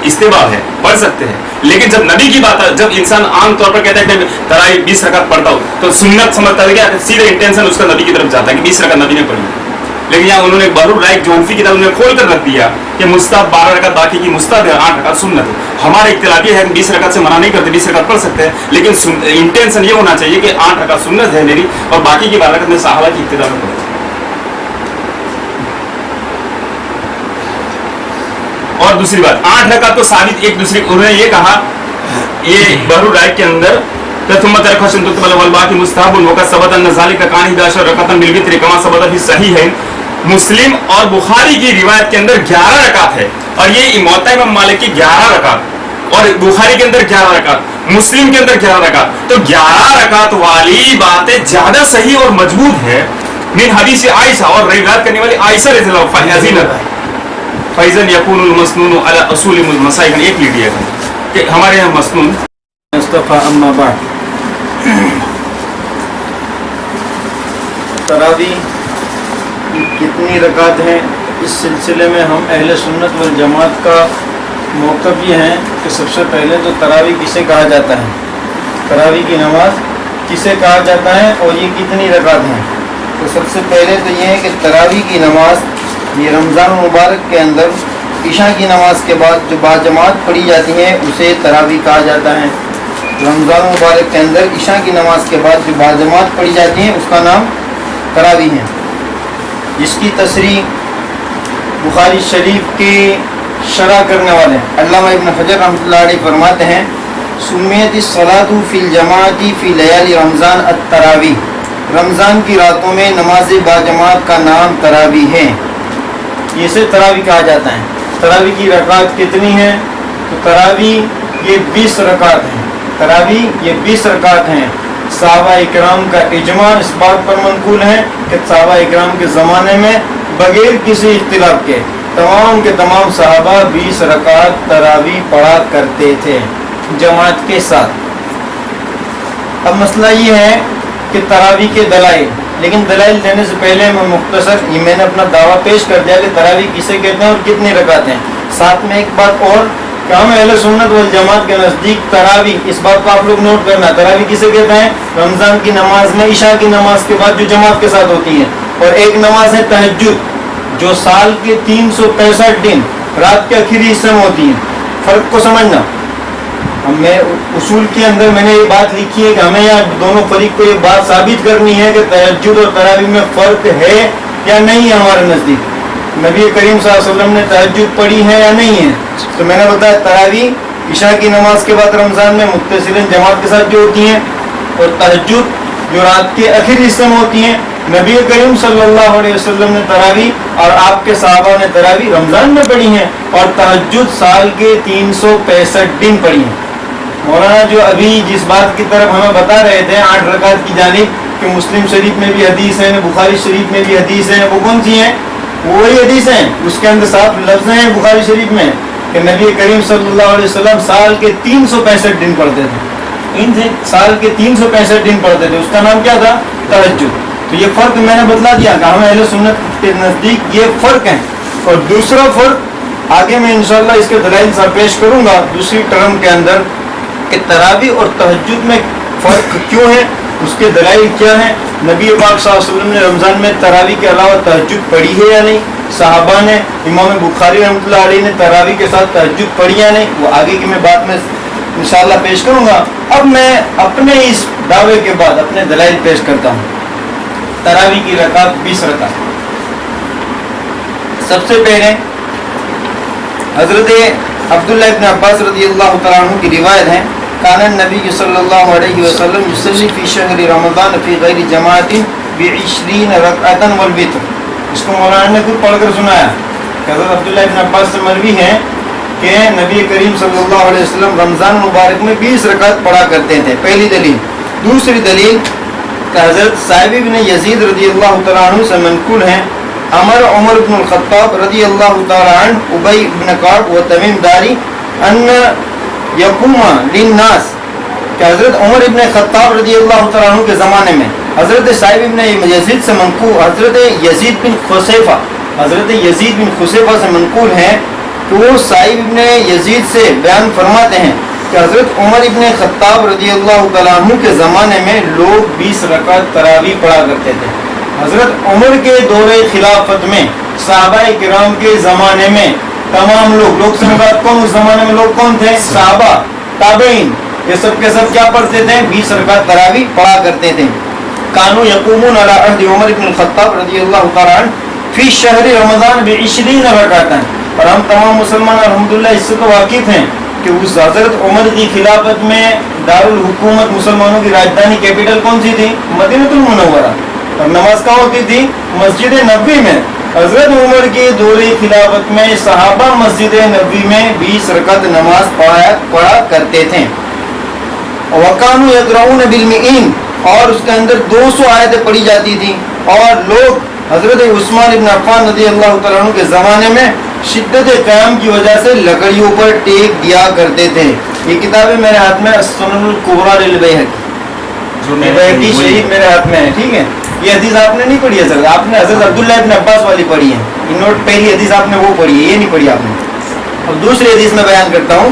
इस्तेबाब है, पढ़ सकते हैं। लेकिन जब नबी की बात है, जब इंसान आम तौर पर कहता है कि तरावी 20 रकात पढ़ता हो, तो सुन्नत समझता है क्या? सीधे इंटेंशन उसका नबी की तरफ जाता है कि 20 रकात नबी ने पढ़ी। लेकिन यहाँ उन्होंने बहरुल राइक जो हनफी किताब में खोल कर रख दिया कि मुस्तहब 12 रकात, बाकी की मुस्तहब है, 8 रकात सुन्नत है। हमारा इख्तिलाफ ये है कि 20 रकात से मना नहीं करते, 20 रकात पढ़ सकते हैं, लेकिन इंटेंशन ये होना चाहिए कि 8 रकात सुन्नत है मेरी और बाकी की 12 रकात में सहाबा की इख्तिलाफ में पढ़े। और दूसरी बात, 8 रकात तो साबित एक दूसरे, उन्होंने ये कहा, ये बहरुल राइक के अंदर मुस्लिम और बुखारी की रिवायत के अंदर 11 रकात है, और ये मुअत्ता इमाम मालिक की 11 रकात, और बुखारी के अंदर 11 रकात, मुस्लिम के अंदर 11 रकात। तो 11 रकात वाली बातें ज्यादा सही और मजबूत है मिन हदीस आयशा, और रिवायत करने वाली आयशा रज़ियल्लाहु अन्हा फैज़न यकूनुल मस्नून अला उसूल मसाइल, एक लीजिएगा कि हमारे यहाँ मस्नून मुस्तफ़ा अम्मा बाद। तरावी कितनी रकात हैं, इस सिलसिले में हम अहले सुन्नत वल जमात का मौक़िफ़ ये है कि सबसे पहले तो तरावी किसे कहा जाता है, तरावी की नमाज किसे कहा जाता है और ये कितनी रकात हैं। तो सबसे पहले तो ये है कि तरावी की नमाज ये रमज़ान मुबारक के अंदर इशा की नमाज के बाद जो बाजमात पढ़ी जाती है उसे तरावी कहा जाता है। रमज़ान मुबारक के अंदर इशा की नमाज के बाद जो बाजमात पढ़ी जाती है उसका नाम तरावी है, जिसकी तशरीह बुखारी शरीफ के शरह करने वाले अल्लामा इब्न हजर रहमतुल्लाह अलैह फरमाते हैं, सुम्मियतिस सलातु फिल जमाअति फी लयाली रमज़ान अत-तरावी, रमज़ान की रातों में नमाज बाजमात का नाम तरावी है, इसे तरावी कहा जाता है। तरावी की रकात कितनी है? तो तरावी ये 20 रकात हैं, तरावी ये 20 रकात हैं। सहाबा इकराम का इजमा इस बात पर मंकूल है कि सहाबा इकराम के ज़माने में बगैर किसी इख्तिलाफ के तमाम सहाबा 20 रकात तरावी पढ़ा करते थे जमात के साथ। अब मसला ये है कि तरावी के दलाइल, लेकिन दलाइल देने से पहले मैं मुख्तसर ये मैंने अपना दावा पेश कर दिया कि तरावी किसे कहते हैं और कितनी रकात हैं। साथ में एक बात और, हम अहले सुन्नत वल जमात के नज़दीक तरावी, इस बात को आप लोग नोट करना, तरावी किसे कहते हैं? रमज़ान की नमाज में इशा की नमाज के बाद जो जमात के साथ होती है, और एक नमाज है तहज्जुद जो साल के 365 दिन रात के आखिरी हिस्से में होती है। फ़र्क को समझना, मैं उसूल के अंदर मैंने ये बात लिखी है कि हमें यहाँ दोनों फरीक को ये बात साबित करनी है कि तहज्जुद और तरावी में फ़र्क है या नहीं है। हमारे नज़दीक नबी करीम सल्लल्लाहु अलैहि वसल्लम ने तहज्जुद पढ़ी है या नहीं है? तो मैंने बताया तरावी इशा की नमाज के बाद रमज़ान में मुत्तसिलन जमात के साथ जो होती हैं, और तहज्जुद जो रात के आखिरी हिस्से में होती हैं। नबी करीम सल्लल्लाहु अलैहि वसल्लम ने तरावी और आपके सहाबा ने तरावी रमज़ान में पढ़ी हैं, और तहज्जुद साल के 365 दिन पढ़ी हैं। मौलाना जो अभी जिस बात की तरफ हमें बता रहे थे 8 रकात की जानिब, कि मुस्लिम शरीफ में भी हदीस है, बुखारी शरीफ में भी हदीस है, वो कौन सी हैं? वही हदीस हैं, उसके अंदर साफ लफ्ज़ हैं बुखारी शरीफ में कि नबी करीम सल्लल्लाहु अलैहि वसल्लम साल के 365 दिन पढ़ते थे, इन साल के 365 दिन पढ़ते थे। उसका नाम क्या था? तहज्जुद। तो ये फ़र्क मैंने बतला दिया कि हमें अहले सुन्नत के नज़दीक ये फ़र्क है। और दूसरा फ़र्क आगे मैं इंशाअल्लाह इसके दलाइल से पेश करूँगा दूसरी टर्म के अंदर, कि तरावी और तहज्जुद में फ़र्क क्यों है, उसके दलाइल क्या हैं। नबी पाक सल्लल्लाहु अलैहि वसल्लम ने रमज़ान में तरावी के अलावा तहज्जुद पढ़ी है या नहीं? सहाबा ने, इमाम बुखारी रहमतुल्लाह अलैह ने तरावी के साथ तहज्जुद पढ़ी या नहीं? वो आगे की मैं बात में इंशाअल्लाह पेश करूँगा। अब मैं अपने इस दावे के बाद अपने दलाइल पेश करता हूँ। तरावी की रकात 20 रकात। सबसे पहले حضرت عبداللہ ابن عباس رضی اللہ تعالیٰ عنہ کی روایت ہے کان النبی صلی اللہ علیہ وسلم یصلی فی شہر رمضان فی غیر جماعت ب20 رکعۃ والوتر. اس کو مولانا نے خود پڑھ کر سنایا کہ حضرت عبداللہ ابن عباس سے مروی ہے کہ نبی کریم صلی اللہ علیہ وسلم رمضان مبارک میں 20 رکعت پڑھا کرتے تھے. پہلی دلیل. دوسری دلیل کہ حضرت صاحب بن یزید رضی اللہ تعالیٰ عنہ سے منقول ہیں امر عمر بن الخطاب رضی اللہ تعالیٰ عنہ ابی بن کعب و تمیم داری ان یقوم للناس کہ حضرت عمر ابن خطاب رضی اللہ تعالیٰ عنہ کے زمانے میں حضرت صاحب ابن یزید سے منقول حضرت یزید بن خصیفہ سے منقول ہے کہ وہ صاحب ابن یزید سے بیان فرماتے ہیں کہ حضرت عمر ابن خطاب رضی اللہ تعالیٰ عنہ کے زمانے میں لوگ 20 رکعت تراویح پڑھا کرتے تھے. حضرت عمر کے دور خلافت میں صحابہ کرام کے زمانے میں تمام لوگ سے مراد کون اس زمانے میں لوگ کون تھے؟ صحابہ، تابعین، یہ سب کے سب کیا پڑھتے تھے؟ 20 رکعت تراویح پڑھا کرتے تھے. کانوا یقومون علی عہد عمر بن الخطاب رضی اللہ تعالیٰ عنہ فی شہر رمضان ب20 رکعۃ. اور ہم تمام مسلمان الحمدللہ اس سے تو واقف ہیں کہ اس حضرت عمر کی خلافت میں دارالحکومت مسلمانوں کی راجدھانی کیپٹل کون سی تھی؟ مدینہ المنورہ. اور نماز کہاں ہوتی تھی؟ مسجد نبوی میں. حضرت عمر کی دور خلافت میں صحابہ مسجد نبوی میں 20 رکعت نماز پڑھا کرتے تھے. وَكَانُوا يَقْرَؤُونَ بِالْمِئِينَ اور اس کے اندر 200 آیتیں پڑھی جاتی تھی. اور لوگ حضرت عثمان ابن عفان رضی اللہ تعالیٰ عنہ کے زمانے میں شدت قیام کی وجہ سے لکڑیوں پر ٹیک دیا کرتے تھے. یہ کتابیں میرے ہاتھ میں السنن الکبریٰ للبیہقی شریف میرے ہاتھ میں ہے. ٹھیک ہے، یہ حدیث آپ نے نہیں پڑھی ہے سر، آپ نے حضرت عبداللہ ابن عباس والی پڑھی ہے. پہلی حدیث آپ نے وہ پڑھی ہے، یہ نہیں پڑھی آپ نے. اب دوسری حدیث میں بیان کرتا ہوں.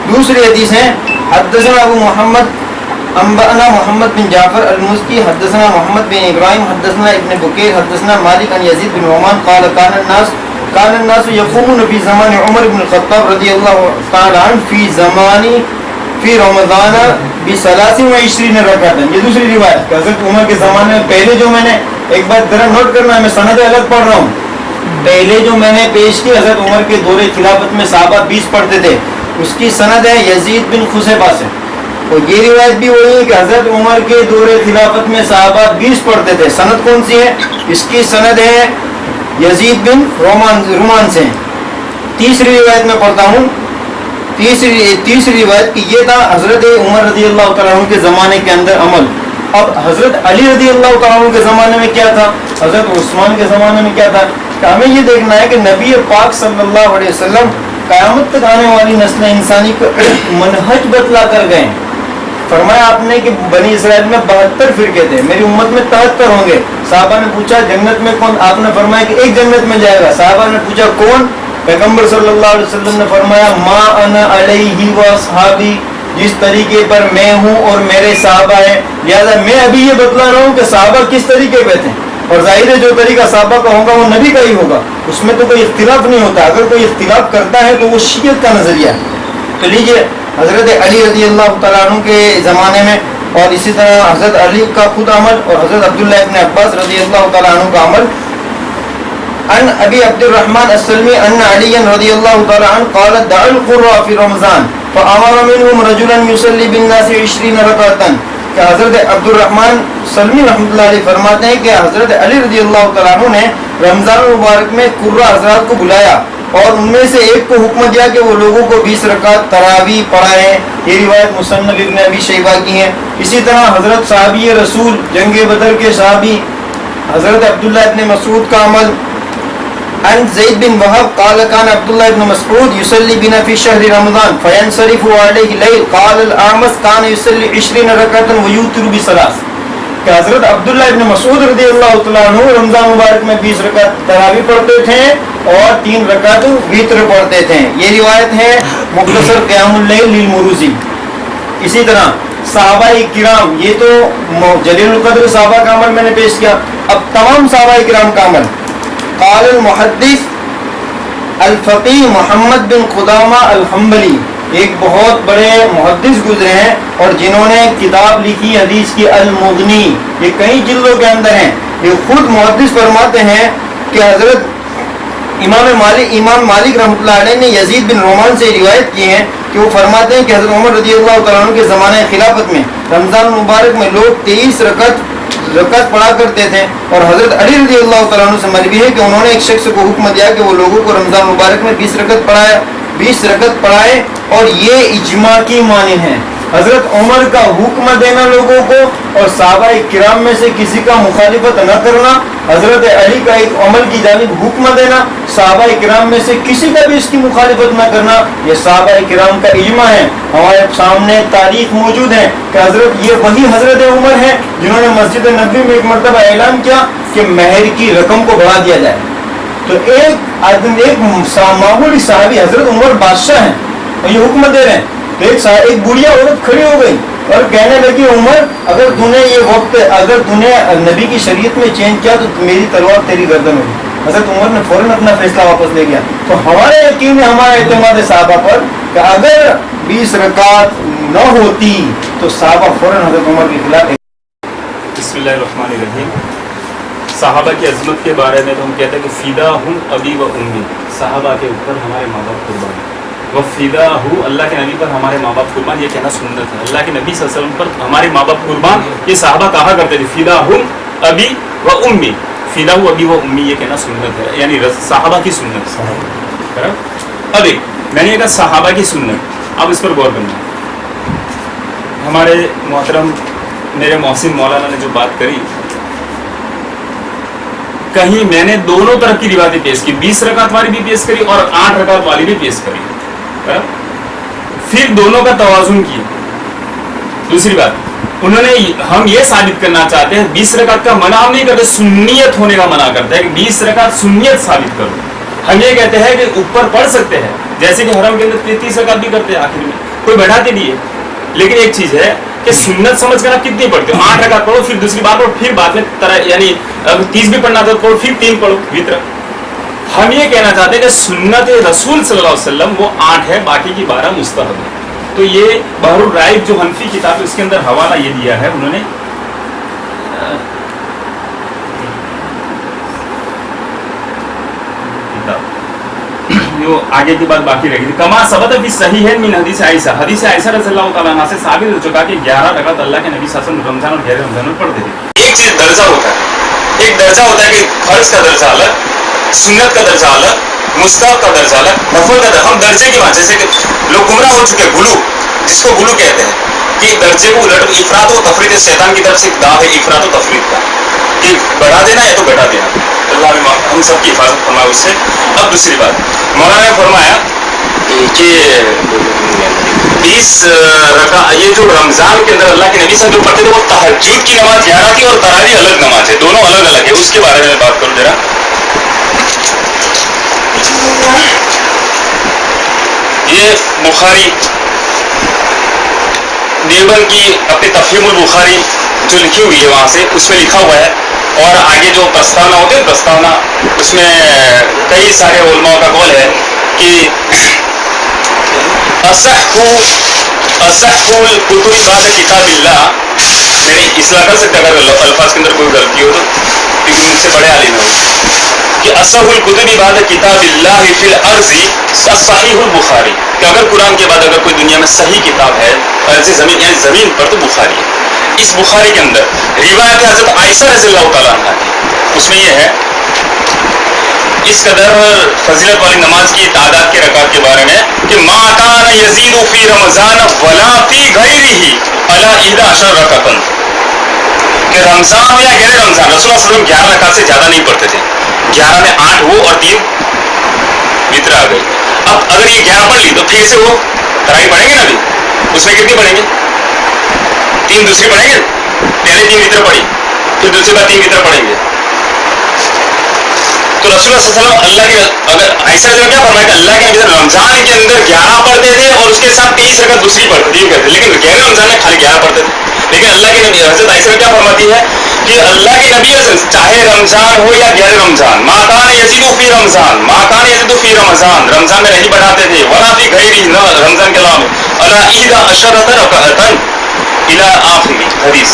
دوسری حدیث ہے حدثنا ابو محمد انبأنا محمد بن جعفر المزکی حدثنا محمد بن ابراہیم حدثنا ابن بکیر حدثنا مالک عن یزید بن نعمان قال كان الناس يقومون في زمان عمر بن الخطاب رضی اللہ تعالی عنہ فی رمضان ب23 رکعت. یہ دوسری روایت کہ حضرت عمر کے زمانے میں پہلے جو میں نے ایک بات ذرا نوٹ کرنا ہے، میں سند الگ پڑھ رہا ہوں. پہلے جو میں نے پیش کی حضرت عمر کے دور خلافت میں صحابہ 20 پڑھتے تھے، اس کی سند ہے یزید بن خصیفہ سے. اور یہ روایت بھی وہی ہے کہ حضرت عمر کے دور خلافت میں صحابہ 20 پڑھتے تھے. سند کون سی ہے؟ اس کی سند ہے یزید بن رومان سے. تیسری روایت میں پڑھتا ہوں. تیسری روایت کی یہ تھا حضرت عمر رضی اللہ تعالیٰ عنہ کے زمانے کے اندر عمل. اب حضرت علی رضی اللہ تعالیٰ عنہ کے زمانے میں کیا تھا، حضرت عثمان کے زمانے میں کیا تھا. کہ ہمیں یہ دیکھنا ہے کہ نبی پاک صلی اللہ علیہ وسلم قیامت تک آنے والی نسل انسانی کو منہج بتلا کر گئے. فرمایا آپ نے کہ بنی اسرائیل میں 72 فرقے تھے، میری امت میں 73 ہوں گے. صحابہ نے پوچھا جنت میں کون؟ آپ نے فرمایا کہ ایک جنت میں جائے گا. صحابہ نے پوچھا کون؟ پیغمبر صلی اللہ علیہ وسلم نے فرمایا ما انا علیہ و اصحابی، جس طریقے پر میں ہوں اور میرے صحابہ ہیں. لہذا میں ابھی یہ بتلا رہا ہوں کہ صحابہ کس طریقے پہ تھے، اور ظاہر ہے جو طریقہ صحابہ کا ہوگا وہ نبی کا ہی ہوگا، اس میں تو کوئی اختلاف نہیں ہوتا. اگر کوئی اختلاف کرتا ہے تو وہ شیعت کا نظریہ. تو لیجیے حضرت علی رضی اللہ تعالیٰ عنہ کے زمانے میں، اور اسی طرح حضرت علی کا خود عمل اور حضرت عبداللہ ابن عباس رضی اللہ تعالیٰ عنہ کا عمل. ان ابی عبد الرحمن السلمی ان علی رضی اللہ تعالیٰ عنہ قال دعوا القراء فی رمضان فامر منهم رجلا یصلی بالناس 20 رکعۃ. کہ حضرت عبد الرحمن سلمی رحمۃ اللہ علیہ فرماتے ہیں کہ حضرت علی رضی اللہ تعالیٰ عنہ نے رمضان مبارک میں قراء حضرات کو بلایا اور ان میں سے ایک کو حکم دیا کہ وہ لوگوں کو 20 رکعت تراویح پڑھائیں. یہ روایت مصنف ابن ابی شیبہ کی ہے. اسی طرح حضرت صحابی رسول جنگ بدر کے صحابی حضرت عبداللہ ابن مسعود کا عمل. عن زید بن وهب قال كان عبد الله بن مسعود يصلي بنا في شهر رمضان فينصرف عليه الليل. قال الأعمش كان يصلي 20 ركعة ويوتر بثلاث. کہ حضرت عبداللہ ابن مسعود رضی اللہ تعالیٰ عنہ رمضان مبارک میں 20 رکعت تراویح پڑھتے تھے اور 3 رکعت وتر پڑھتے تھے. یہ روایت ہے مختصر قیام اللیل للمروزی. اسی طرح صحابہ کرام، یہ تو جلیل القدر صحابہ کا عمل میں نے پیش کیا. اب تمام صحابہ کرام کا عمل. قال المحدث الفقیہ محمد بن قدامہ الحنبلی، ایک بہت بڑے محدث گزرے ہیں اور جنہوں نے کتاب لکھی حدیث کی المغنی، یہ کئی جلدوں کے اندر ہیں. یہ خود محدث فرماتے ہیں کہ حضرت امام مالک رحمۃ اللہ علیہ نے یزید بن رومان سے روایت کی ہے کہ وہ فرماتے ہیں کہ حضرت عمر رضی اللہ تعالیٰ عنہ کے زمانہ خلافت میں رمضان مبارک میں لوگ 23 رکعت پڑھا کرتے تھے، اور حضرت علی رضی اللہ تعالیٰ عنہ سے مروی ہے کہ انہوں نے ایک شخص کو حکم دیا کہ وہ لوگوں کو رمضان مبارک میں 20 رکعت پڑھائے، اور یہ اجماع کی مانند ہے۔ حضرت عمر کا حکم دینا لوگوں کو اور صحابہ کرام میں سے کسی کا مخالفت نہ کرنا، حضرت علی کا ایک عمل کی جانب حکم دینا، صحابہ کرام میں سے کسی کا بھی اس کی مخالفت نہ کرنا، یہ صحابہ کرام کا اجماع ہے۔ ہمارے سامنے تاریخ موجود ہے کہ یہ وہی حضرت عمر ہیں جنہوں نے مسجد نبوی میں ایک مرتبہ اعلان کیا کہ مہر کی رقم کو بڑھا دیا جائے۔ تو ایک معمولی صحابی حضرت عمر بادشاہ ہیں اور یہ حکم دے رہے ہیں، تو ایک بڑھیا عورت کھڑی ہو گئی اور کہنے لگی عمر اگر تو نے نبی کی شریعت میں چینج کیا تو میری تلوار تیری گردن ہوگی۔ حضرت عمر نے فوراً اپنا فیصلہ واپس لے گیا۔ تو ہمارا یقین ہے، ہمارا اعتماد ہے صحابہ پر کہ اگر 20 رکعت نہ ہوتی تو صحابہ فوراً حضرت عمر کے خلاف۔ بسم اللہ الرحمن الرحیم۔ صحابہ کی عظمت کے بارے میں تو ہم کہتے ہیں کہ فیدا ہوں ابی و امی، صحابہ کے اوپر ہمارے ماں باپ قربان، وہ فیدا ہوں اللہ کے نبی پر ہمارے ماں باپ قربان، یہ کہنا سنت ہے۔ اللہ کے نبی صلی اللہ علیہ وسلم پر ہمارے ماں باپ قربان، یہ صحابہ کہا کرتے تھے فیدا ہوں ابی و امی، فیدا ہوں ابی و امی، یہ کہنا سنت ہے، یعنی صحابہ کی سنت۔ اب میں نے کہا صحابہ کی سنت، اب اس پر غور کرنا۔ ہمارے محترم میرے محسن مولانا نے جو بات کری، کہیں میں نے دونوں طرف کی روایتیں پیش کی، 20 رکعت والی بھی پیش کری اور 8 رکعت والی بھی پیش کری، پھر دونوں کا توازن کیا۔ دوسری بات، انہوں نے ہم یہ ثابت کرنا چاہتے ہیں 20 رکعت کا منع ہم نہیں کرتے، سنیت ہونے کا منع کرتا ہے کہ 20 رکعت سنیت ثابت کرو۔ ہم یہ کہتے ہیں کہ اوپر پڑھ سکتے ہیں، جیسے کہ حرم کے اندر 30 رکعت بھی کرتے ہیں، آخر میں کوئی بڑھاتے نہیں ہے، لیکن ایک چیز ہے کہ سنت سمجھ کر آپ کتنی پڑھتے ہو، 8 رکعت پڑھو، پھر دوسری بات پڑھو، پھر بعد میں یعنی 30 بھی پڑھنا تو پڑھو، پھر 3 پڑھو وتر۔ ہم یہ کہنا چاہتے ہیں کہ سنت رسول صلی اللہ علیہ وسلم وہ 8 ہے، باقی کی 12 مستحب ہے۔ تو یہ بحر الرائق جو حنفی کتاب ہے اس کے اندر حوالہ یہ دیا ہے انہوں نے، جو آگے کی بات باقی رہے گی۔ کما ثبت فی صحیح ہے من حدیث عائشہ، حدیث عائشہ رضی اللہ تعالیٰ عنہ سے ثابت ہو چکا کہ 11 رکعت اللہ کے نبی صلی اللہ علیہ وسلم رمضان اور غیر رمضان میں پڑھتے تھے۔ ایک چیز درجہ ہوتا ہے، ایک درجہ ہوتا ہے کہ فرض کا درجہ الگ، سنت کا درجہ الگ، مستحب کا درجہ الگ، نفل کا درجہ۔ ہم درجے کی بات، جیسے کہ لوگ گمراہ ہو چکے، غلو جس کو غلو کہتے ہیں، کہ درجے کو الٹ، افراط و تفریط شیطان کی طرف سے داغ ہے افراط و تفریط کا، کہ بڑھا دینا یا تو گھٹا دینا۔ اللہ ہم سب کی حفاظت فرمائے اس سے۔ اب دوسری بات، مولانا نے فرمایا کہ 20 رکعت یہ جو رمضان کے اندر اللہ کے نبی صاحب جو پڑھتے تھے وہ تہجد کی نماز 11 تھی اور تراویح الگ نماز ہے، دونوں الگ الگ ہے، اس کے بارے میں بات کروں ذرا۔ یہ بخاری دیوبند کی اپنی تفہیم البخاری جو لکھی ہوئی ہے وہاں سے، اس میں لکھا ہوا ہے، اور آگے جو پرستانا ہوتے ہیں پرستانا، اس میں کئی سارے علماء کا قول ہے کہ اصح الکتب بعد کتاب اللہ، میں نے اصلاح کر سکتا اگر الفاظ کے اندر کوئی غلطی ہو تو، کیونکہ مجھ سے بڑے عالم ہیں، کہ اصح الکتب بعد کتاب اللہ فی الارض صحیح البخاری، کہ اگر قرآن کے بعد اگر کوئی دنیا میں صحیح کتاب ہے ایسی زمین، یعنی زمین پر، تو بخاری ہے۔ اس بخاری کے اندر روایت حضرت عائشہ رضی اللہ تعالیٰ عنہ کی، اس میں یہ ہے اس قدر فضیلت والی نماز کی تعداد کے رکعت کے بارے میں کہ ما کان یزید فی رمضان ولا فی غیرہ علی 11 رکعۃ، کہ رمضان ہو یا غیر رمضان رسول اللہ صلی اللہ علیہ وسلم 11 رکعت سے زیادہ نہیں پڑھتے تھے، 11 میں 8 وہ اور 3 وتر آ گئی۔ اب اگر یہ 11 پڑھ لی تو پھر سے وہ تراویح پڑھیں گے نا، ابھی اس میں کتنی پڑھیں گے؟ 3 دوسری پڑھیں گے، پہلے 3 وتر پڑھی، پھر دوسری بار 3 وتر پڑھیں گے۔ تو رسول اللہ صلی اللہ علیہ وسلم اللہ کے، اگر عائشہ نے کیا فرمایا کہ اللہ کے نبی رمضان کے اندر 11 پڑھتے تھے اور اس کے ساتھ 23 رکعت دوسری پڑھتے تھے، لیکن غیر رمضان میں خالی 11 پڑھتے تھے۔ لیکن اللہ کے نبی حضرت عائشہ کیا فرماتی ہے کہ اللہ کے نبی چاہے رمضان ہو یا غیر رمضان، ما کان یزید فی رمضان، ما کان یزید فی رمضان، رمضان میں نہیں بڑھاتے تھے، ولا فی غیرہ، نہ رمضان کے علاوہ، علی 11 رکعۃ الى آخری حدیث،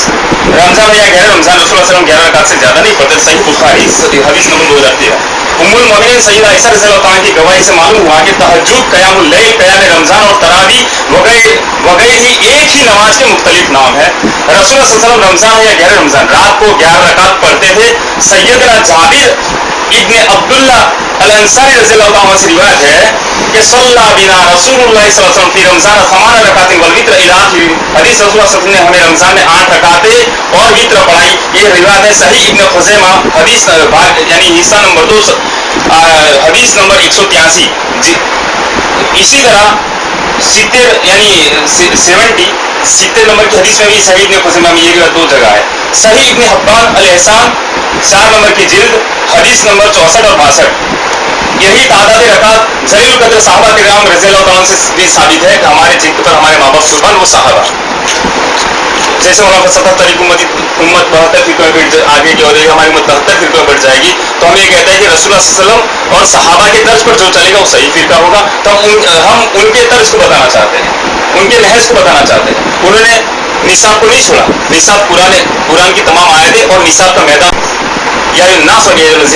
رمضان یا غیر رمضان رسول اللہ صلی اللہ علیہ وسلم 11 رکعت سے زیادہ نہیں پڑھتے۔ صحیح بخاری حدیث نمبر 2013۔ उम्मुल मोमिनीन सैयदा आयशा रज़ियल्लाहु ताला की गवाही से मालूम हुआ कि तहज्जुद, क़यामुल लैल, क़याम रमज़ान और तरावी वगैरह ही एक ही नमाज के मुख्तलिफ नाम है। रसूल सल्लल्लाहु अलैहि वसल्लम रमज़ान या गैर रमज़ान रात को 11 रकात पढ़ते थे। सैयदना जाबिर इब्न अब्दुल्लाह अल-अंसारी रज़ियल्लाहु ताला से रिवायत है कि सल्ला बिना रसूलुल्लाह सल्लल्लाहु अलैहि वसल्लम फी रमज़ान 8 रकातें वल वित्र इला आखिर। हदीस रसूल सल्लल्लाहु अलैहि वसल्लम ने हमें रमज़ान में 8 रकातें और वित्र पढ़ाई। ये रिवायत है सही इब्न खुज़ैमा हदीस यानी हिस्सा नंबर 2 हदीस नंबर 183। इसी तरह 70 यानी 70 नंबर की हदीस में भी सही इब्न खुज़ैमा में ये रिवायत 2 जगह है। सही इब्न हब्बान अल-एहसान 4 नंबर की जिल्द हदीस नंबर 64 और 62। यही तादाद रकात जलील कद्र सहाबा किराम रज़ियल्लाहु ताला से भी साबित है कि हमारे जिनके पर हमारे माँ बाप कुर्बान वो सहाबा। जैसे वहाँ पर 77 उम्मत 72 फिरकों में आगे की और हमारी उम्मत 73 फिरकों में बढ़ जाएगी, तो हम ये कहते हैं कि रसूलुल्लाह सल्लल्लाहु अलैहि वसल्लम और सहाबा के तर्ज पर जो चलेगा वो सही फिरका होगा। तो हम उनके तर्ज को बताना चाहते हैं, उनके नहज को बताना चाहते हैं। उन्होंने निसाब को नहीं छोड़ा। निसाब कुरान की तमाम आयतें और निसाब का मैदान या नास अमीरुल